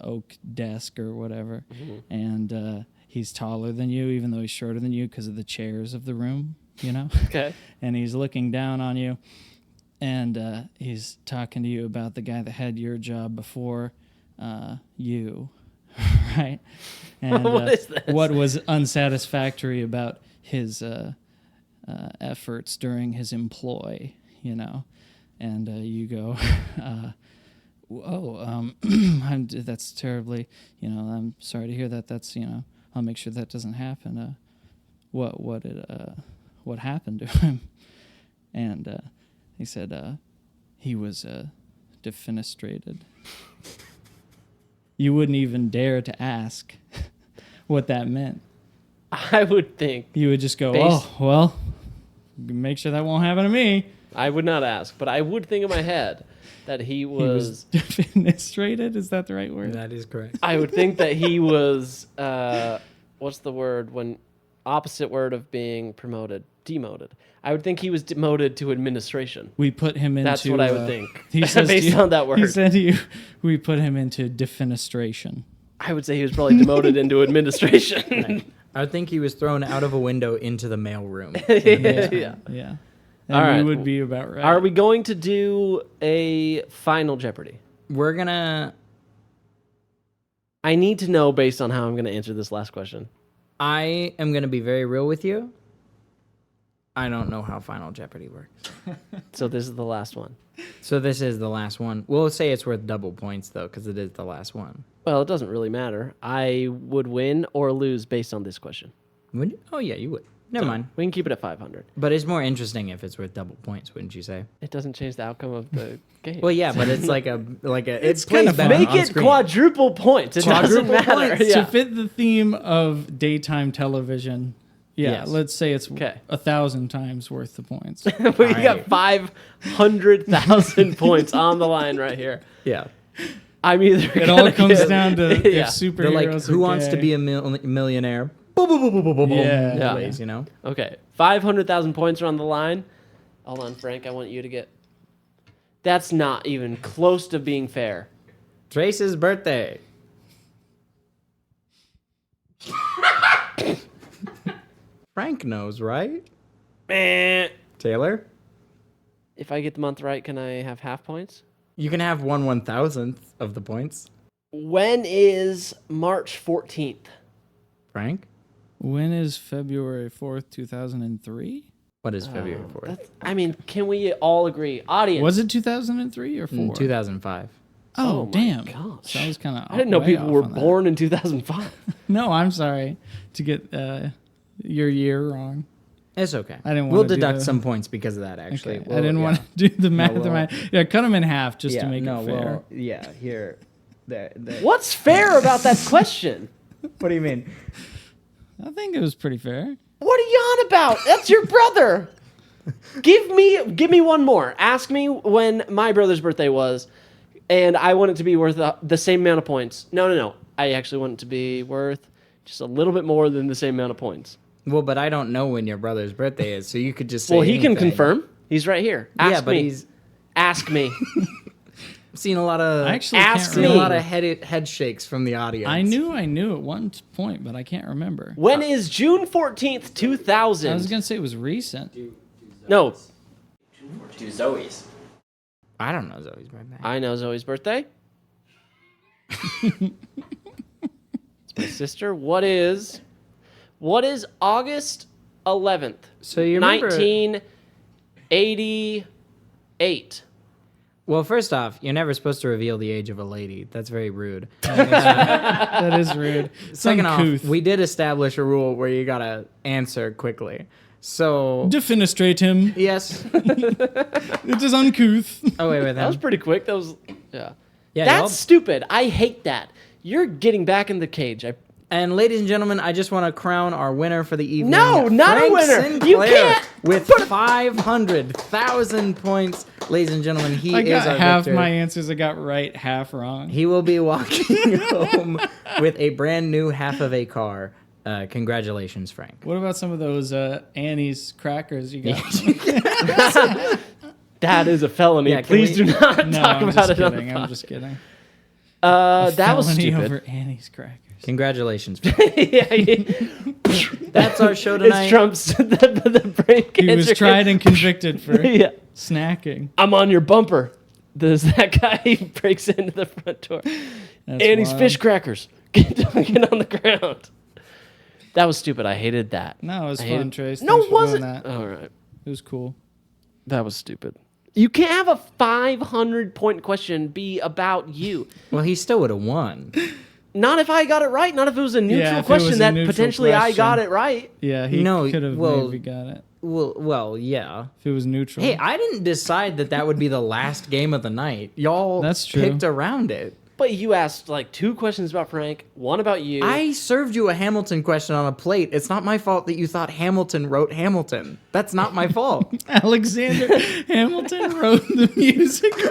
oak desk or whatever, and he's taller than you, even though he's shorter than you because of the chairs of the room, you know? Okay. And he's looking down on you, and he's talking to you about the guy that had your job before you, right? And What is this? what was unsatisfactory about his efforts during his employ, you know? And you go, that's terribly, you know, I'm sorry to hear that. That's, you know, I'll make sure that doesn't happen. What happened to him? And he said he was defenestrated. You wouldn't even dare to ask what that meant. I would think. You would just go, Based- oh, well, make sure that won't happen to me. I would not ask, but I would think in my head that he He was was. defenestrated. Is that the right word? That is correct. I would think that he was. What's the word when opposite word of being promoted? Demoted. I would think he was demoted to administration. We put him into. That's what I would think. He says Based to you- on that word. He said to you, we put him into defenestration. I would say he was probably demoted into administration. I would think he was thrown out of a window into the mailroom. Yeah. Yeah. And All right. we would be about right. Are we going to do a final Jeopardy? We're gonna. I need to know based on how I'm going to answer this last question. I am gonna be very real with you. I don't know how Final Jeopardy works. So this is the last one. So this is the last one. We'll say it's worth double points though, because it is the last one. Well, it doesn't really matter. I would win or lose based on this question. Would you? Oh yeah, you would. Never mind. We can keep it at 500. But it's more interesting if it's worth double points, wouldn't you say? It doesn't change the outcome of the game. Well, yeah, but it's like a It's plays kinda better fun. Make on it screen. quadruple points. It doesn't Quadruple matter. points. Yeah. To fit the theme of daytime television, yeah, Yes. let's say it's Okay. 1,000 times worth the points. We got Right. 500,000 points on the line right here. Yeah. I'm either. It all comes down to Yeah. if superheroes They're like, are who wants to gay. be a millionaire? Boom, boom, boom, boom, boom, boom, boom. Yeah. Yeah. Plays, you know? Okay, 500,000 points are on the line. Hold on, Frank. I want you to get. That's not even close to being fair. Trace's birthday. Frank knows, right? Eh. Taylor? If I get the month right, can I have half points? You can have 1/1000th of the points. When is March 14th? Frank? When is February 4th, 2003? What is February 4th? I mean, can we all agree? Audience. Was it 2003 or 4? 2005. Oh, my damn. gosh. So I was kind of. I didn't know people were born in 2005. No, I'm sorry to get your year wrong. It's okay. I didn't We'll wanna do deduct the- some points because of that, actually. Okay. I didn't want to do the math. we'll- Yeah, cut them in half just to Yeah, make no, it fair. well, yeah, here. There. What's fair about that question? What do you mean? I think it was pretty fair. What are you on about? That's your brother. Give me one more. Ask me when my brother's birthday was, and I want it to be worth the same amount of points. No. I actually want it to be worth just a little bit more than the same amount of points. Well, but I don't know when your brother's birthday is, so you could just say Well, he can anything. confirm. He's right here. Ask Yeah, but me. he's Ask me. seen a lot of I actually ask can't me. seen a remember. lot of head shakes from the audience. I knew at one point, but I can't remember. When is June 14th, 2000? I was gonna say it was recent. No, To Zoe's. I don't know Zoe's birthday. I know Zoe's birthday. It's my sister. What is August 11th, So you remember? 1988? Well, first off, you're never supposed to reveal the age of a lady. That's very rude. That is rude. Second Uncouth. off, we did establish a rule where you gotta answer quickly. So Defenestrate him. yes. It is uncouth. Oh wait, That was pretty quick. That was yeah. Yeah, That's y'all- stupid. I hate that. You're getting back in the cage. And ladies and gentlemen, I just want to crown our winner for the evening. No, not a Frank winner. Sinclair, You can't with 500,000 points, ladies and gentlemen. He I is got our half victor. my answers. I got right, half wrong. He will be walking home with a brand new half of a car. Congratulations, Frank. What about some of those Annie's crackers you got? That is a felony. Yeah, can Please we- do not No, talk I'm about just it on the kidding. I'm pod. just kidding. That was Felony stupid. over Annie's crackers. Congratulations. Yeah, That's our show tonight. it's Trump's the brain cancer. He was tried and convicted for Yeah, snacking. I'm on your bumper. There's that guy. He breaks into the front door. That's Annie's wild. fish crackers. Get on the ground. That was stupid. I hated that. No, it was I fun, hated- Trace. No, Thanks it for doing wasn't. that. All right. It was cool. That was stupid. You can't have a 500-point question be about you. Well, he still would have won. Not if I got it right. Not if it was a neutral if it was question a that neutral potentially I got question. it right. Yeah, he No, could have well- maybe got it Well, yeah. if it was neutral. Hey, I didn't decide that would be the last game of the night. Y'all That's true. picked around it. But you asked like 2 questions about Frank, 1 about you. I served you a Hamilton question on a plate. It's not my fault that you thought Hamilton wrote Hamilton. That's not my fault. Alexander Hamilton wrote the musical.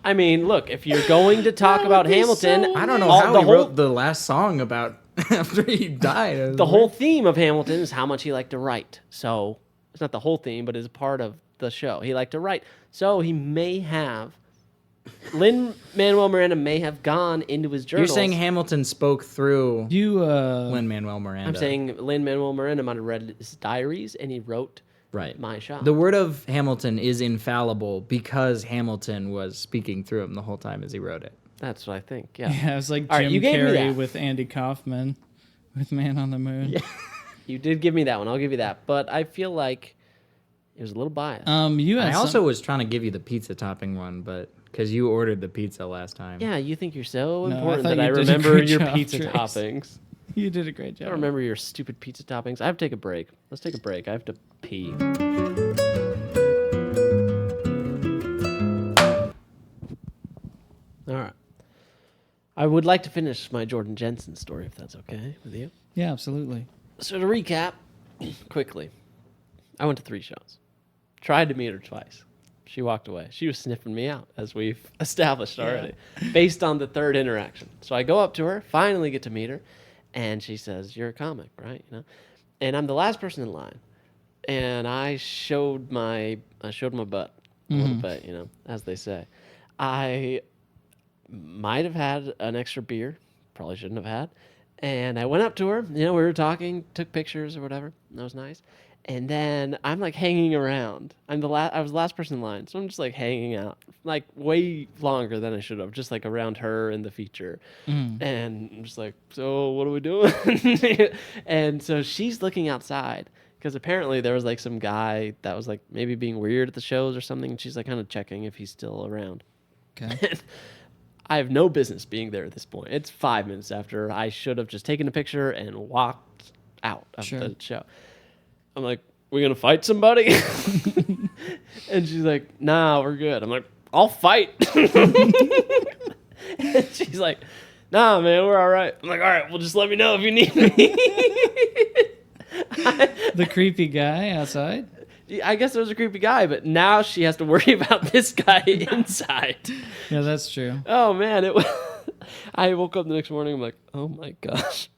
I mean, look, if you're going to talk That about would be Hamilton, so I don't know all- how the he whole- wrote the last song about after he died. the whole theme of Hamilton is how much he liked to write. So it's not the whole theme, but it's a part of the show. He liked to write. So he may have, Lin-Manuel Miranda may have gone into his You're journals. saying Hamilton spoke through You Lin-Manuel Miranda. I'm saying Lin-Manuel Miranda might have read his diaries and he wrote right. My Shop. The word of Hamilton is infallible because Hamilton was speaking through him the whole time as he wrote it. That's what I think, yeah. Yeah, it was like All right, Jim you gave me Carrey that. with Andy Kaufman with Man on the Moon. You did give me that one. I'll give you that. But I feel like it was a little biased. You had I some- also was trying to give you the pizza topping one, but because you ordered the pizza last time. Yeah, you think you're so No, I important thought that I you did a remember great your job, pizza Trace. toppings. you did a great I job. don't remember your stupid pizza toppings. I have to take a break. Let's take a break. I have to pee. All right. I would like to finish my Jordan Jensen story, if that's okay with you. Yeah, absolutely. So to recap, quickly, I went to 3 shows. Tried to meet her twice. She walked away. She was sniffing me out, as we've established already, based on the 3rd interaction. So I go up to her, finally get to meet her, and she says, "You're a comic, right?" You know, and I'm the last person in line, and I showed my butt a little bit, you know, as they say. I might have had an extra beer, probably shouldn't have had, and I went up to her. You know, we were talking, took pictures or whatever. That was nice. And then I'm like hanging around. I was the last person in line, so I'm just like hanging out, like way longer than I should have, just like around her and the feature. And I'm just like, so what are we doing? And so she's looking outside because apparently there was like some guy that was like maybe being weird at the shows or something. And she's like kind of checking if he's still around. Okay. I have no business being there at this point. It's 5 minutes after I should have just taken a picture and walked out of Sure. the show. I'm like, we gonna fight somebody? And she's like, nah, we're good. I'm like, I'll fight. And she's like, nah, man, we're all right. I'm like, all right, well, just let me know if you need me. The creepy guy outside. I guess there was a creepy guy, but now she has to worry about this guy inside. Yeah, that's true. Oh, man. I woke up the next morning. I'm like, oh, my gosh.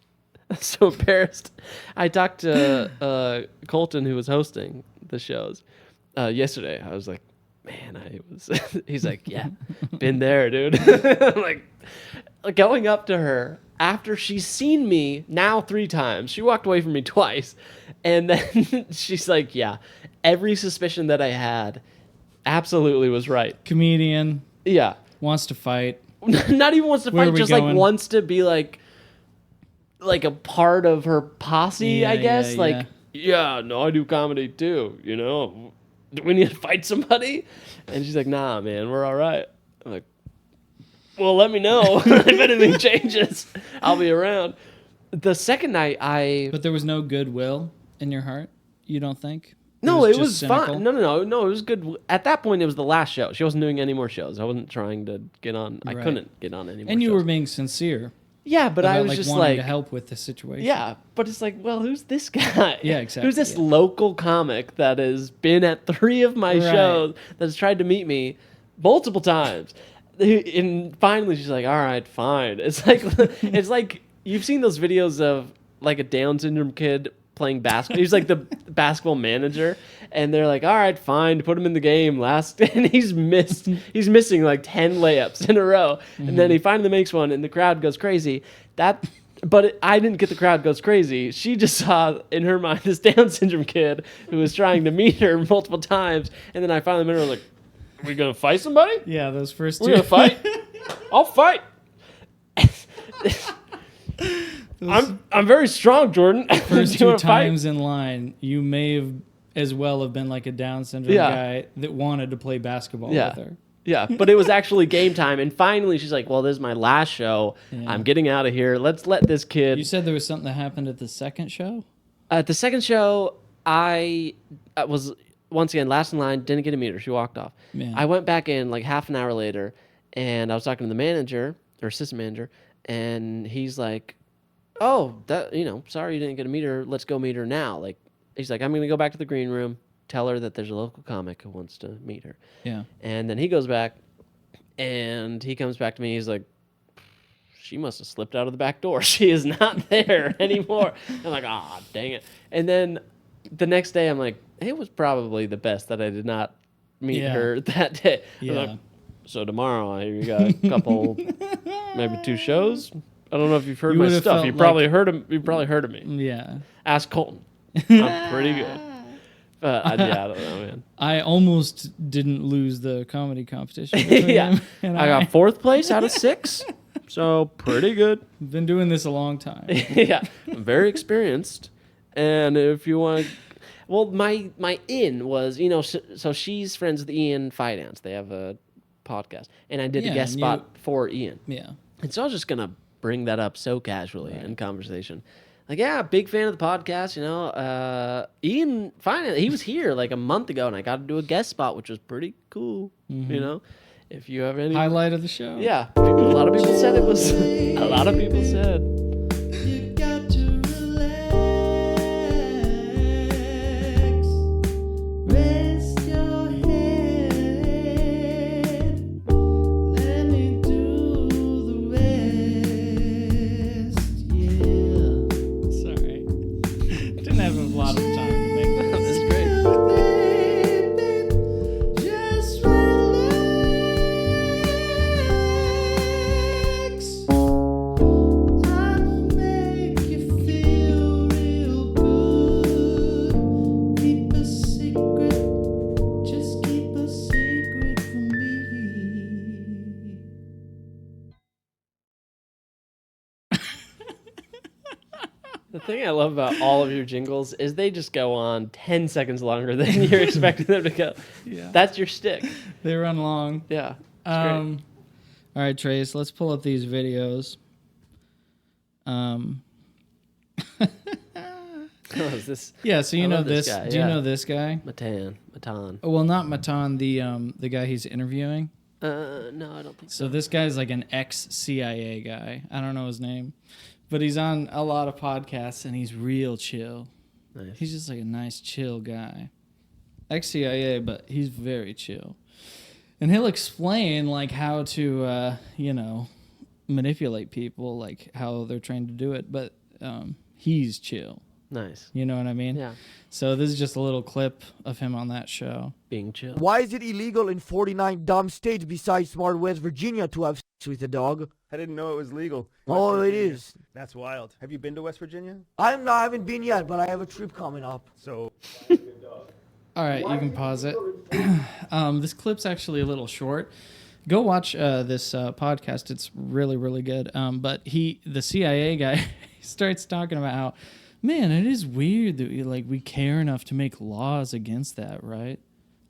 I'm so embarrassed. I talked to Colton, who was hosting the shows, yesterday. I was like, man, he's like, yeah, been there, dude. I'm like, going up to her after she's seen me now 3 times. She walked away from me twice. And then she's like, yeah, every suspicion that I had absolutely was right. Comedian Yeah. wants to fight. Not even wants to Where are fight, we just going? like wants to be like a part of her posse, I Yeah, guess. yeah, Like, yeah, no, I do comedy too, you know. Do we need to fight somebody? And she's like, nah, man, we're all right. I'm like, well, let me know. If anything changes, I'll be around. The second night, But there was no goodwill in your heart, you don't think? No, it just was cynical? fine. No, it was good. At that point, it was the last show. She wasn't doing any more shows. I wasn't trying to get on. I Right. couldn't get on any more And you shows. were being sincere. Yeah, but I about, was like, just wanting like, to help with the situation. yeah, but it's like, well, who's this guy? Yeah, exactly, Who's this yeah. local comic that has been at 3 of my Right. shows, that has tried to meet me multiple times? And finally, she's like, all right, fine. It's like you've seen those videos of like a Down syndrome kid playing basketball. He's like the basketball manager, and they're like, "All right, fine, put him in the game." And he's missing like 10 layups in a row, and then he finally makes one, and the crowd goes crazy. But I didn't get the crowd goes crazy. She just saw in her mind this Down syndrome kid who was trying to meet her multiple times, and then I finally met her. Like, "Are we gonna fight somebody? Yeah, those first We're two. gonna fight? I'll fight." I'm very strong, Jordan. First Do you two wanna fight? times in line, you may have as well have been like a Down syndrome guy that wanted to play basketball with her. Yeah, but it was actually game time, and finally she's like, "Well, this is my last show. Yeah. I'm getting out of here. Let's let this kid." You said there was something that happened at the second show? At the second show, I was once again last in line. Didn't get to meet her. She walked off. Yeah. I went back in like half an hour later, and I was talking to the manager or assistant manager, and he's like, "Oh, sorry you didn't get to meet her. Let's go meet her now." Like, he's like, "I'm gonna go back to the green room, tell her that there's a local comic who wants to meet her." Yeah. And then he goes back, and he comes back to me. He's like, "She must have slipped out of the back door. She is not there anymore." I'm like, "Ah, dang it." And then the next day, I'm like, it was probably the best that I did not meet her that day. I'm Yeah. like, "So tomorrow, you got a couple, maybe 2 shows. I don't know if you've heard You my would've stuff. felt You probably like- heard him. You probably heard of me. Yeah. Ask Colton. I'm pretty good." But I don't know, man. I almost didn't lose the comedy competition. between Yeah, him and I got 4th place out of 6, so pretty good. Been doing this a long time. Yeah, I'm very experienced. And if you want, well, my in was, so she's friends with Ian Finance. They have a podcast, and I did Yeah, a guest and spot for Ian. Yeah. And so I was just gonna bring that up so casually in conversation. Like, yeah, big fan of the podcast, Ian Finance, he was here like a month ago, and I got to do a guest spot, which was pretty cool, If you have any... Highlight of the show. Yeah, a lot of people said it was... A lot of people said... You got to relax, rest your head, let me do the rest, yeah. Sorry. Didn't have a lot of time to make that. That's great. Baby, just relax. I'ma make you feel real good. Keep a secret, just keep a secret from me. The thing I love about all of your jingles is they just go on 10 seconds longer than you're expecting them to go. Yeah. That's your stick. They run long. Yeah. It's All right, Trace, let's pull up these videos. great. Oh, is this Yeah, so you I know love this this. guy, Do you yeah. know this guy? Matan? Oh, well, not Matan, the guy he's interviewing. No, I don't think so. So this guy's like an ex-CIA guy. I don't know his name, but he's on a lot of podcasts and he's real chill. Nice. He's just like a nice, chill guy. Ex-CIA, but he's very chill. And he'll explain like how to, manipulate people, like how they're trained to do it. But he's chill. Nice. You know what I mean? Yeah. So this is just a little clip of him on that show. Being chill. Why is it illegal in 49 dumb states besides smart West Virginia to have sex with a dog? I didn't know it was legal. Oh, West it Virginia. is. That's wild. Have you been to West Virginia? I haven't been yet, but I have a trip coming up. So All right, you can pause it. This clip's actually a little short. Go watch this podcast. It's really, really good. But the CIA guy, starts talking about how, man, it is weird that we care enough to make laws against that, right?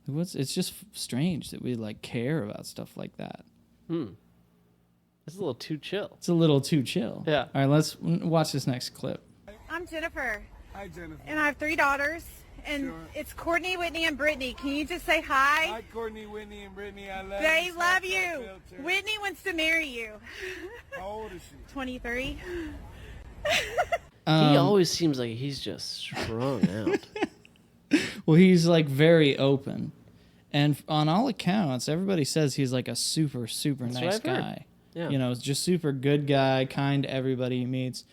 It's just strange that we care about stuff like that. It's a little too chill. It's a little too chill. Yeah. All right, let's watch this next clip. I'm Jennifer, hi Jennifer. and I have 3 daughters, and Sure. it's Courtney, Whitney, and Brittany. Can you just say hi? Hi Courtney, Whitney, and Brittany. I love They you. love Stop you. that filter. Whitney wants to marry you. How old is she? 23. He always seems like he's just strung out. Well, he's very open. And on all accounts, everybody says he's a super, super That's what nice I've heard. guy. Yeah. Just super good guy, kind to everybody he meets.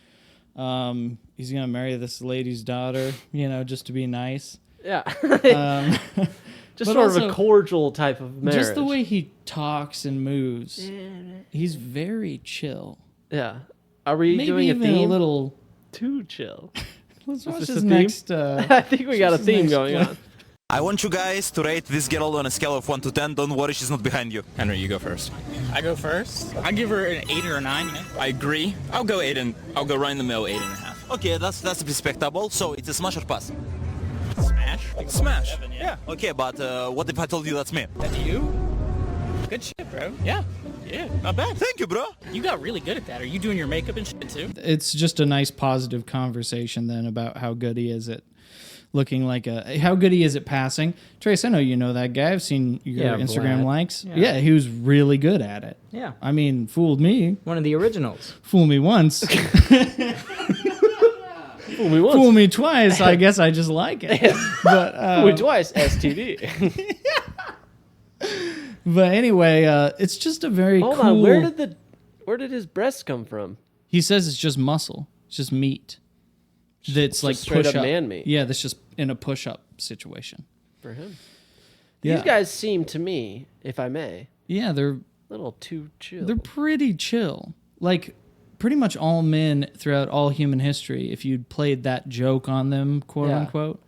he's gonna marry this lady's daughter, you know, just to be nice. Yeah. Um, Just but sort of also, a cordial type of marriage. just the way he talks and moves, he's very chill. Yeah. Are we Maybe doing a even theme? a little. Too chill. Let's watch this his a theme? next. I think we got a his theme next going clip. on. I want you guys to rate this girl on a scale of 1 to 10. Don't worry, she's not behind you. Henry, you go first. I go first? I give her an 8 or a 9, yeah. I agree. I'll go right in the middle, 8.5. Okay, that's respectable. So it's a smash or pass? Smash? Smash. 7, yeah. Okay, but what if I told you that's me? That's you? Good shit, bro. Yeah. Yeah, not bad. Thank you, bro. You got really good at that. Are you doing your makeup and shit too? It's just a nice positive conversation then about how good he is at looking like how good he is at passing. Trace, I know you know that guy. I've seen your Yeah, Instagram Vlad. likes. Yeah. Yeah, he was really good at it. Yeah. I mean, fooled me. One of the originals. Fool me once. Fool me once. Fool me twice. I guess I just like it. But Fool me twice. STD. but anyway, it's just a very Hold cool. on. Where did his breasts come from? He says it's just muscle. It's just meat. That's like straight push up up man meat. Yeah, that's just in a push up situation. For him. Yeah. These guys seem to me, if I may, Yeah, they're a little too chill. They're pretty chill. Like, pretty much all men throughout all human history, if you'd played that joke on them, quote Yeah. unquote,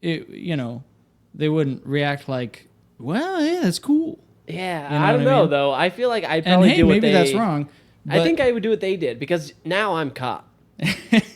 they wouldn't react like, well, yeah, that's cool. Yeah, You know I don't what I know mean? though. I feel like I'd And probably hey, do what maybe they. that's wrong. I but think I would do what they did because now I'm caught.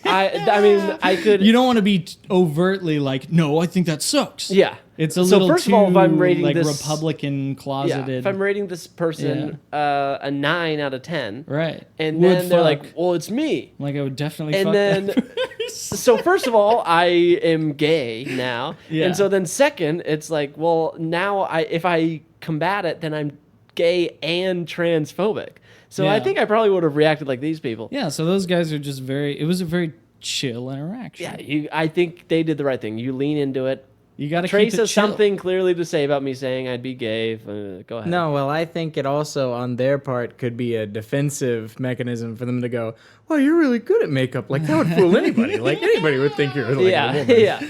I mean, I could. you don't want to be overtly like, no, I think that sucks. Yeah. It's a So little first too, of all, if I'm rating like, this- Republican Yeah. closeted. If I'm rating this person a 9 out of 10, right. and Would then they're fuck. like, "Well, it's me." Like, I would definitely And fuck then, that person. so first of all, I am gay now, Yeah. and so then second, it's like, well, now if I combat it, then I'm gay and transphobic. So I Yeah. think I probably would have reacted like these people. Yeah, so those guys are just it was a very chill interaction. Yeah, I think they did the right thing. You lean into it. You got to keep Trace it has chill. something clearly to say about me saying I'd be gay. Go ahead. No, well, I think it also, on their part, could be a defensive mechanism for them to go, well, you're really good at makeup. Like, that would fool anybody. Like, anybody would think you're like a Yeah, woman. yeah.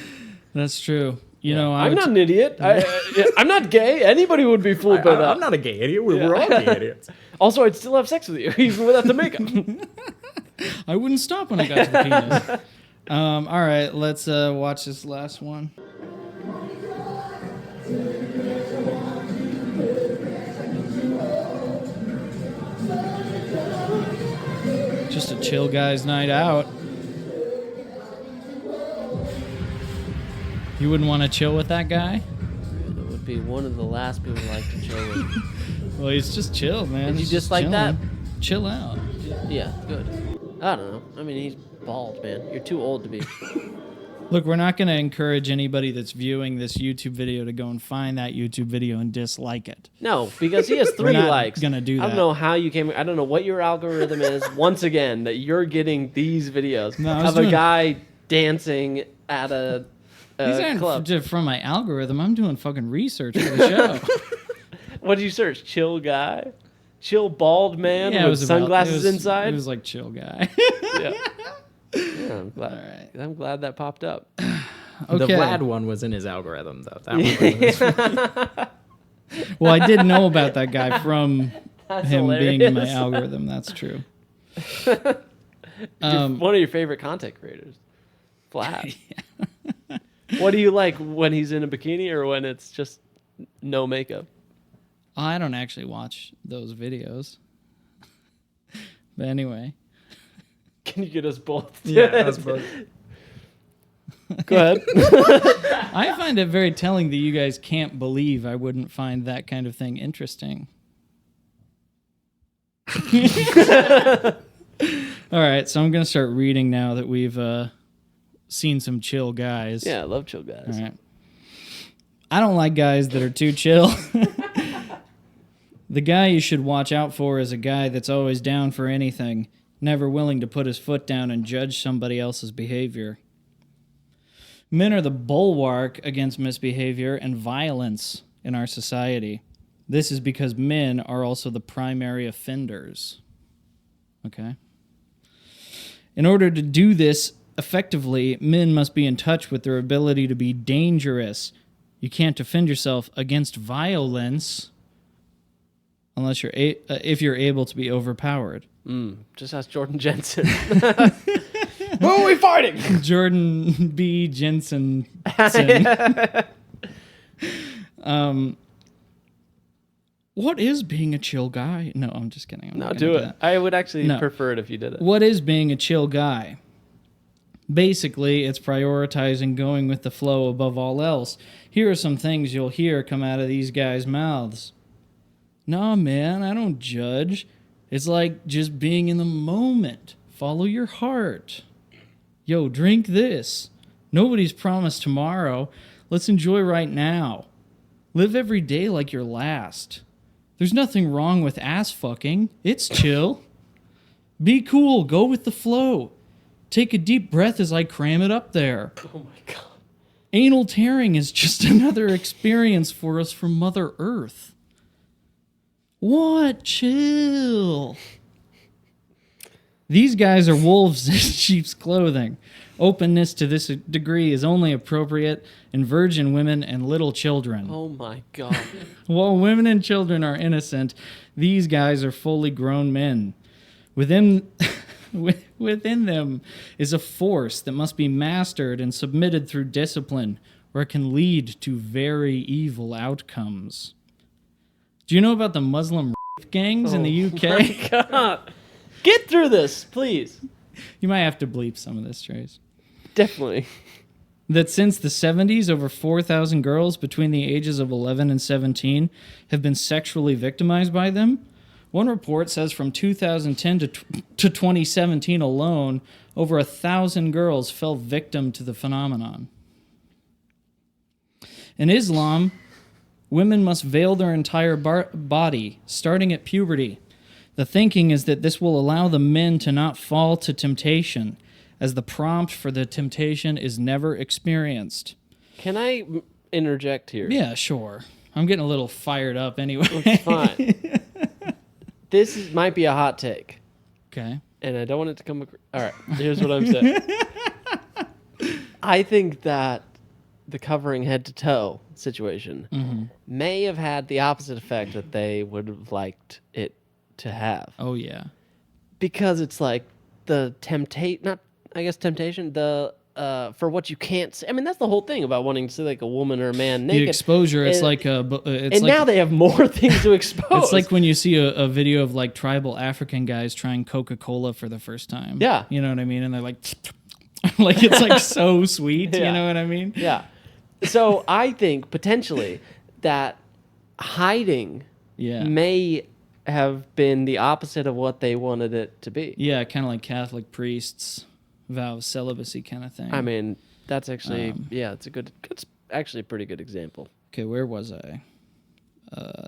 That's true. You know, I'm not an idiot. I'm not gay. Anybody would be fooled by that. I'm not a gay idiot. We're all gay idiots. Also, I'd still have sex with you, even without the makeup. I wouldn't stop when I got to the penis. All right, let's watch this last one. Just a chill guy's night out. You wouldn't want to chill with that guy? That would be one of the last people I like to chill with. Well, he's just chill, man. Did you He's just like chilling. that? Chill out. Yeah, good. I don't know. I mean, he's bald, man. You're too old to be. Look, we're not going to encourage anybody that's viewing this YouTube video to go and find that YouTube video and dislike it. No, because he has 3 not likes. gonna do I don't that. know how you came. I don't know what your algorithm is. Once again, that you're getting these videos No, I was of a doing- guy dancing at a These aren't club. from my algorithm. I'm doing fucking research for the show. What did you search? Chill guy, chill bald man Yeah, it with was about- sunglasses it was- inside. It was like chill guy. Yeah. Yeah, I'm glad. All right. I'm glad that popped up. Okay. The Vlad one was in his algorithm, though. That one was Well, I did know about that guy from That's him being in my hilarious. algorithm. That's true. One of your favorite content creators, Flat. What do you like when he's in a bikini or when it's just no makeup? I don't actually watch those videos. But anyway. Can you get us both? Yeah, us both. Go ahead. I find it very telling that you guys can't believe I wouldn't find that kind of thing interesting. All right, so I'm going to start reading now that we've seen some chill guys. Yeah, I love chill guys. All right. I don't like guys that are too chill. The guy you should watch out for is a guy that's always down for anything, never willing to put his foot down and judge somebody else's behavior. Men are the bulwark against misbehavior and violence in our society. This is because men are also the primary offenders. Okay? In order to do this effectively, men must be in touch with their ability to be dangerous. You can't defend yourself against violence unless if you're able to be overpowered. Just ask Jordan Jensen. Who are we fighting? Jordan B. Jensen. What is being a chill guy? No, I'm just kidding. I'm No, not do gonna it. I would actually No. prefer it if you did it. What is being a chill guy? Basically, it's prioritizing going with the flow above all else. Here are some things you'll hear come out of these guys' mouths. Nah, man, I don't judge. It's like just being in the moment. Follow your heart. Yo, drink this. Nobody's promised tomorrow. Let's enjoy right now. Live every day like your last. There's nothing wrong with ass fucking. It's chill. Be cool. Go with the flow. Take a deep breath as I cram it up there. Oh my god. Anal tearing is just another experience for us from Mother Earth. What? Chill. These guys are wolves in sheep's clothing. Openness to this degree is only appropriate in virgin women and little children. Oh my god. While women and children are innocent, these guys are fully grown men. Within them is a force that must be mastered and submitted through discipline, or it can lead to very evil outcomes. Do you know about the Muslim rape gangs in the UK? My god. Get through this, please. You might have to bleep some of this, Trace. Definitely. That since the 70s, over 4,000 girls between the ages of 11 and 17 have been sexually victimized by them. One report says from 2010 to 2017 alone, over 1,000 girls fell victim to the phenomenon. In Islam, women must veil their entire body, starting at puberty. The thinking is that this will allow the men to not fall to temptation, as the prompt for the temptation is never experienced. Can I interject here? Yeah, sure. I'm getting a little fired up anyway. It's fine. Might be a hot take. Okay. And I don't want it to come... All right, here's what I'm saying. I think that the covering head to toe situation may have had the opposite effect that they would have liked it to have. Oh, yeah. Because it's like the temptation, for what you can't see. I mean, that's the whole thing about wanting to see like a woman or a man naked. The exposure, it's And- like a... and now they have more things to expose. It's like when you see a video of like tribal African guys trying Coca-Cola for the first time. Yeah. You know what I mean? And they're like... like it's like so sweet. Yeah. You know what I mean? Yeah. So I think potentially that hiding Yeah. may have been the opposite of what they wanted it to be. Yeah, kind of like Catholic priests vow of celibacy kind of thing. I mean, that's actually, it's actually a pretty good example. Okay, where was I?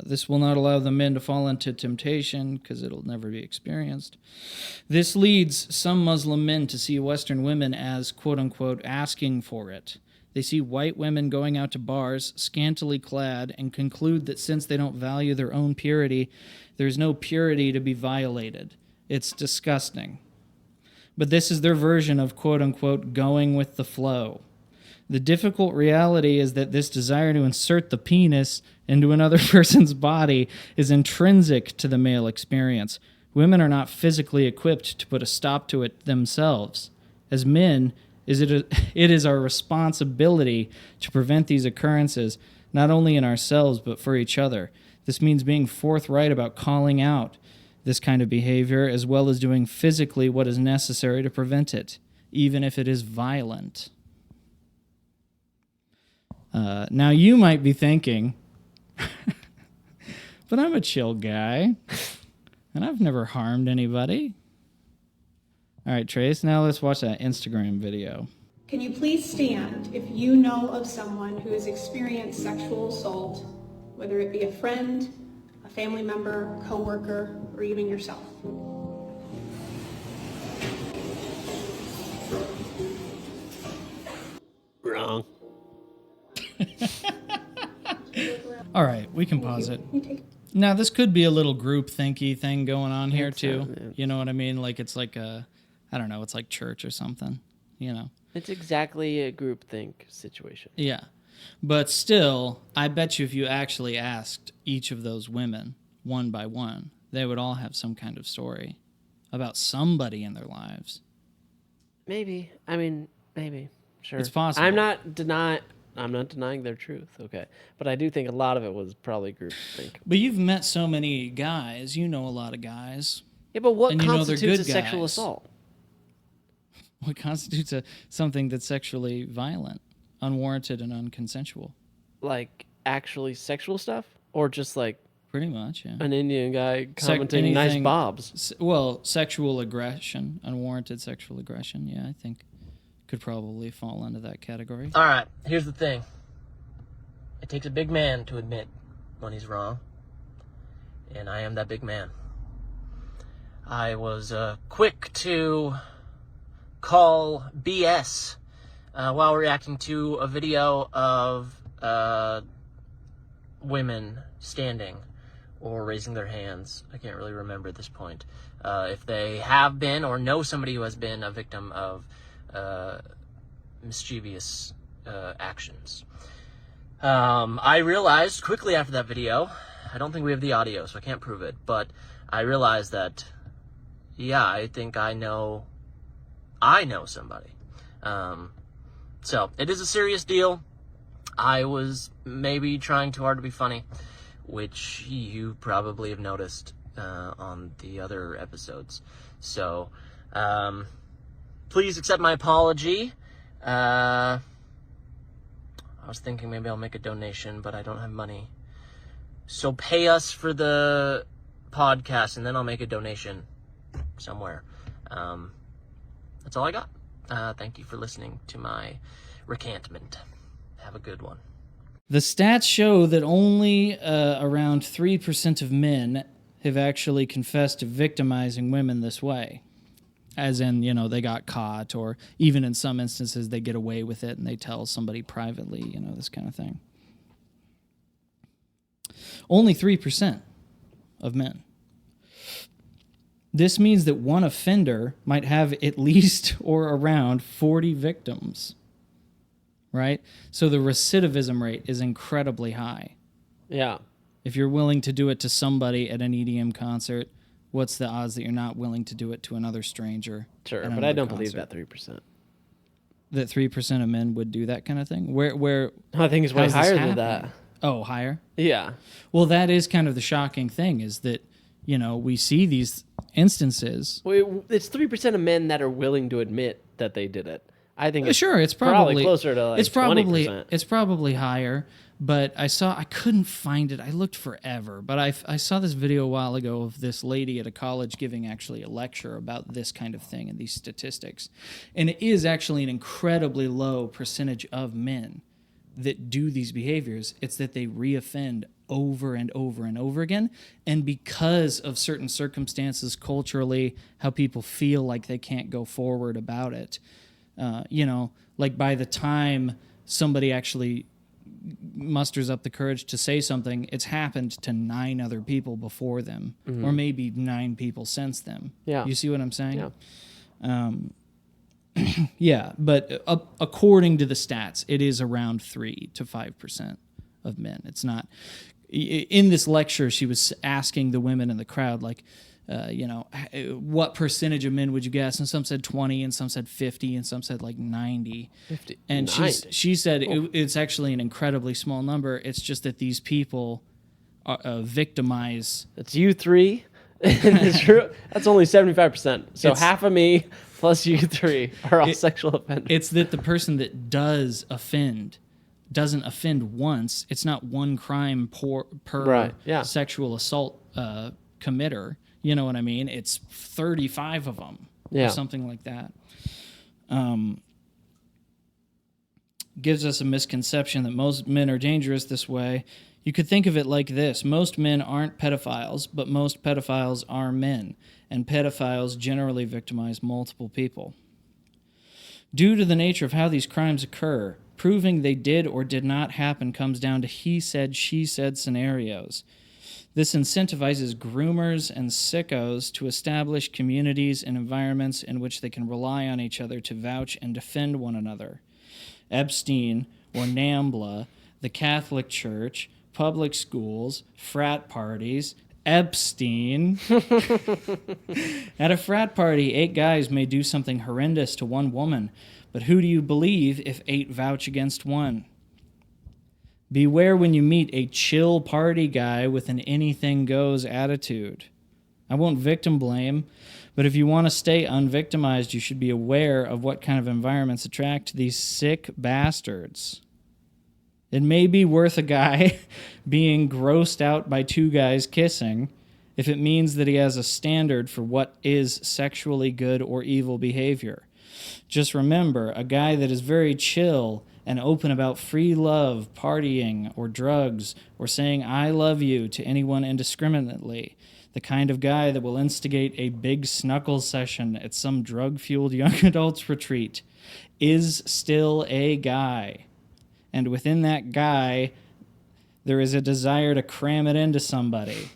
This will not allow the men to fall into temptation because it'll never be experienced. This leads some Muslim men to see Western women as, quote-unquote, asking for it. They see white women going out to bars, scantily clad, and conclude that since they don't value their own purity, there's no purity to be violated. It's disgusting. But this is their version of, quote-unquote, going with the flow. The difficult reality is that this desire to insert the penis into another person's body is intrinsic to the male experience. Women are not physically equipped to put a stop to it themselves. As men, it is our responsibility to prevent these occurrences, not only in ourselves, but for each other. This means being forthright about calling out this kind of behavior, as well as doing physically what is necessary to prevent it, even if it is violent. Now you might be thinking, but I'm a chill guy, and I've never harmed anybody. All right, Trace, now let's watch that Instagram video. Can you please stand if you know of someone who has experienced sexual assault, whether it be a friend, a family member, coworker, or even yourself? Wrong. All right, we can pause it. Now, this could be a little group thinky thing going on here, too. Yeah. You know what I mean? Like, it's like a I don't know, it's like church or something, you know. It's exactly a groupthink situation. Yeah. But still, I bet you if you actually asked each of those women one by one, they would all have some kind of story about somebody in their lives. Maybe. I mean, maybe. Sure. It's possible. I'm not denying their truth, okay. But I do think a lot of it was probably groupthink. But you've met so many guys, you know a lot of guys. Yeah, but what And you know they're constitutes good a sexual guys. assault? What constitutes something that's sexually violent, unwarranted, and unconsensual? Like actually sexual stuff, or just like Pretty much, yeah. an Indian guy commenting nice anything- bobs? Well, sexual aggression, unwarranted sexual aggression, yeah, I think could probably fall into that category. All right, here's the thing. It takes a big man to admit when he's wrong, and I am that big man. I was quick to call BS while reacting to a video of women standing or raising their hands. I can't really remember at this point. If they have been or know somebody who has been a victim of mischievous actions. I realized quickly after that video, I don't think we have the audio, so I can't prove it, but I realized that, yeah, I think I know somebody. So it is a serious deal. I was maybe trying too hard to be funny, which you probably have noticed on the other episodes. So please accept my apology. I was thinking maybe I'll make a donation, but I don't have money. So pay us for the podcast, and then I'll make a donation somewhere. That's all I got. Thank you for listening to my recantment. Have a good one. The stats show that only around 3% of men have actually confessed to victimizing women this way. As in, you know, they got caught, or even in some instances they get away with it and they tell somebody privately, you know, this kind of thing. Only 3% of men. This means that one offender might have at least or around 40 victims, right? So the recidivism rate is incredibly high. Yeah. If you're willing to do it to somebody at an EDM concert, what's the odds that you're not willing to do it to another stranger? Sure, at but I another don't believe concert? that 3%. That 3% of men would do that kind of thing? Where I think it's way how's this higher than happening? that. Oh, higher? Yeah. Well, that is kind of the shocking thing, is that, you know, we see these instances. Well, it's 3% of men that are willing to admit that they did it. I think it's Sure, it's probably closer to like 20%. It's probably higher, but I couldn't find it. I looked forever, but I saw this video a while ago of this lady at a college giving actually a lecture about this kind of thing and these statistics. And it is actually an incredibly low percentage of men that do these behaviors. It's that they reoffend over and over and over again. And because of certain circumstances culturally, how people feel like they can't go forward about it, you know, like by the time somebody actually musters up the courage to say something, it's happened to 9 other people before them, or maybe 9 people since them. Yeah. You see what I'm saying? Yeah. Yeah, but according to the stats, it is around 3 to 5% of men. It's not. In this lecture, she was asking the women in the crowd, like, you know, what percentage of men would you guess? And some said 20, and some said 50, and some said like 90. 50. And 90. she said it's actually an incredibly small number. It's just that these people victimize. That's you 3. It's true. That's only 75%. So half of me plus you 3 are all sexual offenders. It's that the person that doesn't offend once. It's not one crime per Right, yeah. sexual assault committer. You know what I mean? It's 35 of them, Yeah. or something like that. Gives us a misconception that most men are dangerous this way. You could think of it like this. Most men aren't pedophiles, but most pedophiles are men, and pedophiles generally victimize multiple people. Due to the nature of how these crimes occur, proving they did or did not happen comes down to he said, she said scenarios. This incentivizes groomers and sickos to establish communities and environments in which they can rely on each other to vouch and defend one another. Epstein or NAMBLA, the Catholic Church, public schools, frat parties, Epstein. At a frat party, 8 guys may do something horrendous to one woman, but who do you believe if 8 vouch against one? Beware when you meet a chill party guy with an anything goes attitude. I won't victim blame, but if you want to stay unvictimized, you should be aware of what kind of environments attract these sick bastards. It may be worth a guy being grossed out by 2 guys kissing if it means that he has a standard for what is sexually good or evil behavior. Just remember, a guy that is very chill and open about free love, partying, or drugs, or saying I love you to anyone indiscriminately, the kind of guy that will instigate a big snuckle session at some drug-fueled young adults retreat, is still a guy. And within that guy, there is a desire to cram it into somebody.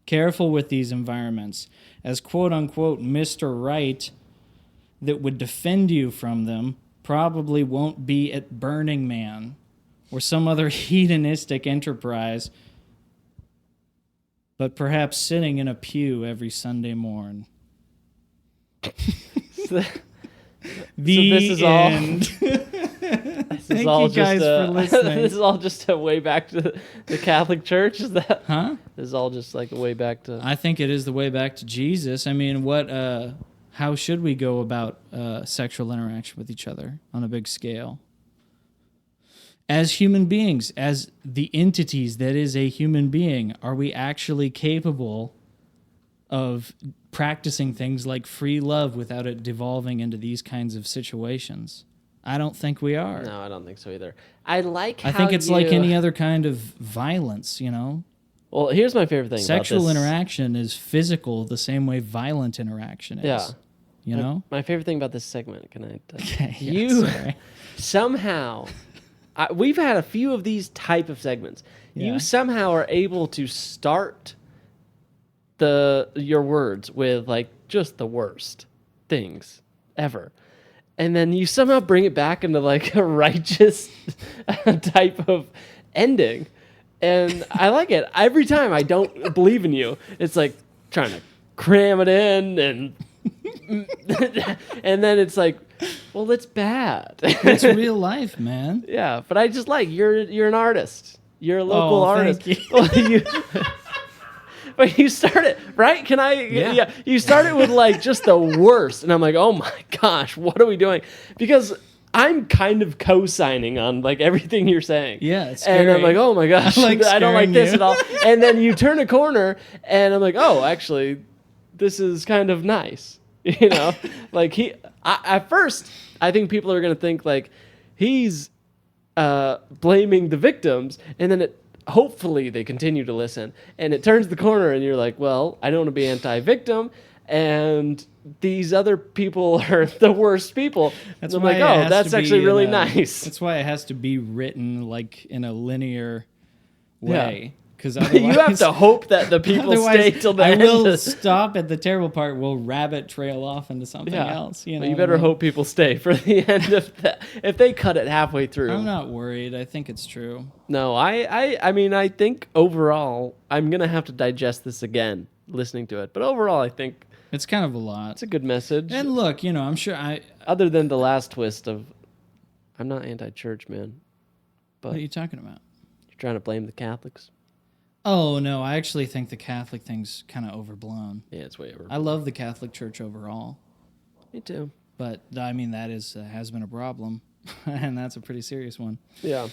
Careful with these environments, as quote-unquote Mr. Right that would defend you from them probably won't be at Burning Man or some other hedonistic enterprise, but perhaps sitting in a pew every Sunday morn. This is all. End. This is Thank all you guys just, for listening. This is all just a way back to the Catholic Church. Is that? Huh? This is all just like a way back to. I think it is the way back to Jesus. I mean, how should we go about sexual interaction with each other on a big scale? As human beings, as the entities that is a human being, are we actually capable of practicing things like free love without it devolving into these kinds of situations? I don't think we are. No, I don't think so either. I think it's like any other kind of violence, you know? Well, here's my favorite thing Sexual about this. interaction is physical the same way violent interaction is. Yeah. You know? My favorite thing about this segment, can I? Okay, yeah, you sorry. somehow, we've had a few of these type of segments. Yeah. You somehow are able to start your words with like just the worst things ever. And then you somehow bring it back into like a righteous type of ending. And I like it. Every time I don't believe in you, it's like trying to cram it in and and then it's like, well, it's bad. It's real life, man. Yeah, but I just like you're an artist. You're a local artist. Thank you. Well, but you start it, right? Can I? Yeah. You start it with like just the worst. And I'm like, oh my gosh, what are we doing? Because I'm kind of co-signing on like everything you're saying. Yeah, it's and I'm scary. like, oh my gosh, I like I don't like scaring this you. at all. And then you turn a corner and I'm like, oh, actually, this is kind of nice. You know, like at first, I think people are going to think like he's blaming the victims, and then hopefully they continue to listen, and it turns the corner, and you're like, well, I don't want to be anti-victim, and these other people are the worst people. That's I'm why like, it oh, has that's to be actually really in a- nice. That's why it has to be written like in a linear way. Because You have to hope that the people stay till the end. I will stop at the terrible part. We'll rabbit trail off into something else. You know, But you better hope people stay for the end of that. If they cut it halfway through, I'm not worried. I think it's true. No, I mean, I think overall, I'm gonna have to digest this again, listening to it. But overall, I think It's kind of a lot. it's a good message. And look, you know, I'm sure Other than the last twist of, I'm not anti-church, man. But What are you talking about? you're trying to blame the Catholics. Oh, no, I actually think the Catholic thing's kind of overblown. Yeah, it's way over. I love the Catholic Church overall. Me too. But, I mean, that has been a problem, and that's a pretty serious one. Yeah.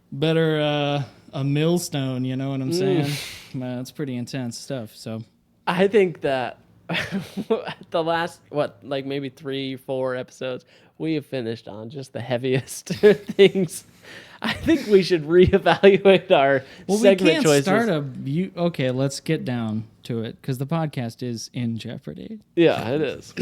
Better a millstone, you know what I'm saying? It's pretty intense stuff, so. I think that the last, like maybe 3-4 episodes, we have finished on just the heaviest things. I think we should reevaluate our segment choices. Start okay, let's get down to it, because the podcast is in jeopardy. Yeah, it is.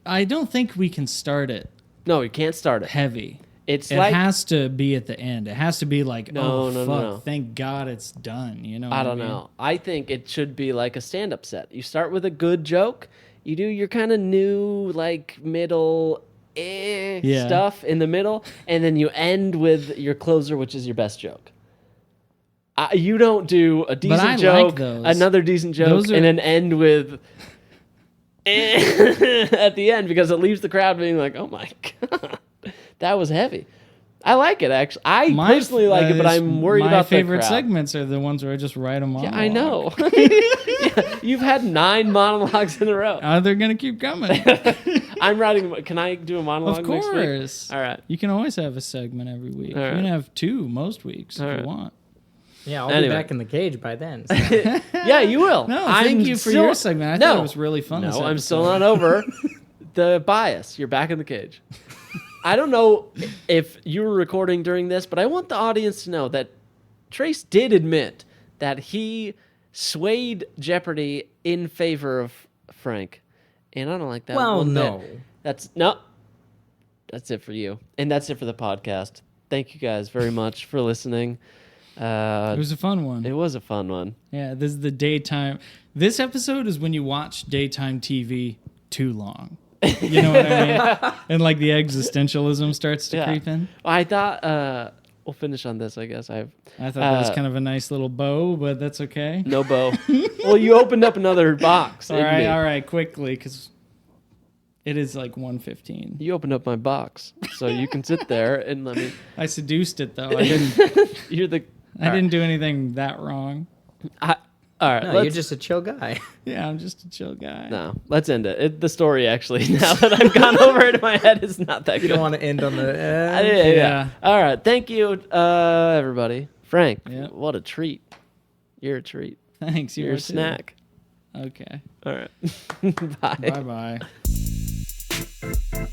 I don't think we can start it No, we can't start it. heavy. It's It like has to be at the end. It has to be like, No, fuck, no. thank God it's done. You know? I what don't mean? know. I think it should be like a stand-up set. You start with a good joke. You do your kind of new, like middle Yeah. stuff in the middle, and then you end with your closer, which is your best joke. You don't do a I decent like joke, those. another decent joke, Those are- and then end with at the end because it leaves the crowd being like, "Oh my god, that was heavy." I like it actually. I personally like it, but I'm worried about the My favorite crowd. segments are the ones where I just write a monologue. Yeah, I know. Yeah, you've had 9 monologues in a row. They're gonna keep coming. I'm writing. Can I do a monologue Of next week? course. All right. You can always have a segment every week. All You can right. have 2 most weeks All if right. you want. Yeah, I'll Anyway. be back in the cage by then. so. Yeah, you will. No, I'm thank you for still- your segment. I no, thought it was really fun. No, this I'm still episode. not over the bias. You're back in the cage. I don't know if you were recording during this, but I want the audience to know that Trace did admit that he swayed Jeopardy in favor of Frank, and I don't like that. Well, one no. bit. That's it for you, and that's it for the podcast. Thank you guys very much for listening. It was a fun one. It was a fun one. Yeah, this is the daytime. This episode is when you watch daytime TV too long. You know what I mean? And like the existentialism starts to creep in. I thought we'll finish on this. I guess I thought that was kind of a nice little bow, but that's okay. no bow. Well, you opened up another box. all right, quickly, because it is like 1:15. You opened up my box, so you can sit there and let me. I seduced it though. I didn't. You're the. I didn't do anything that wrong. All right, No, you're just a chill guy. Yeah, I'm just a chill guy. No, let's end it. The story actually, now that I've gone over it in my head, is not that You good. don't want to end on the. Yeah. All right, thank you, everybody. Frank, Yep. what a treat. You're a treat. Thanks. You're are a too. snack. Okay. All right. Bye. Bye bye.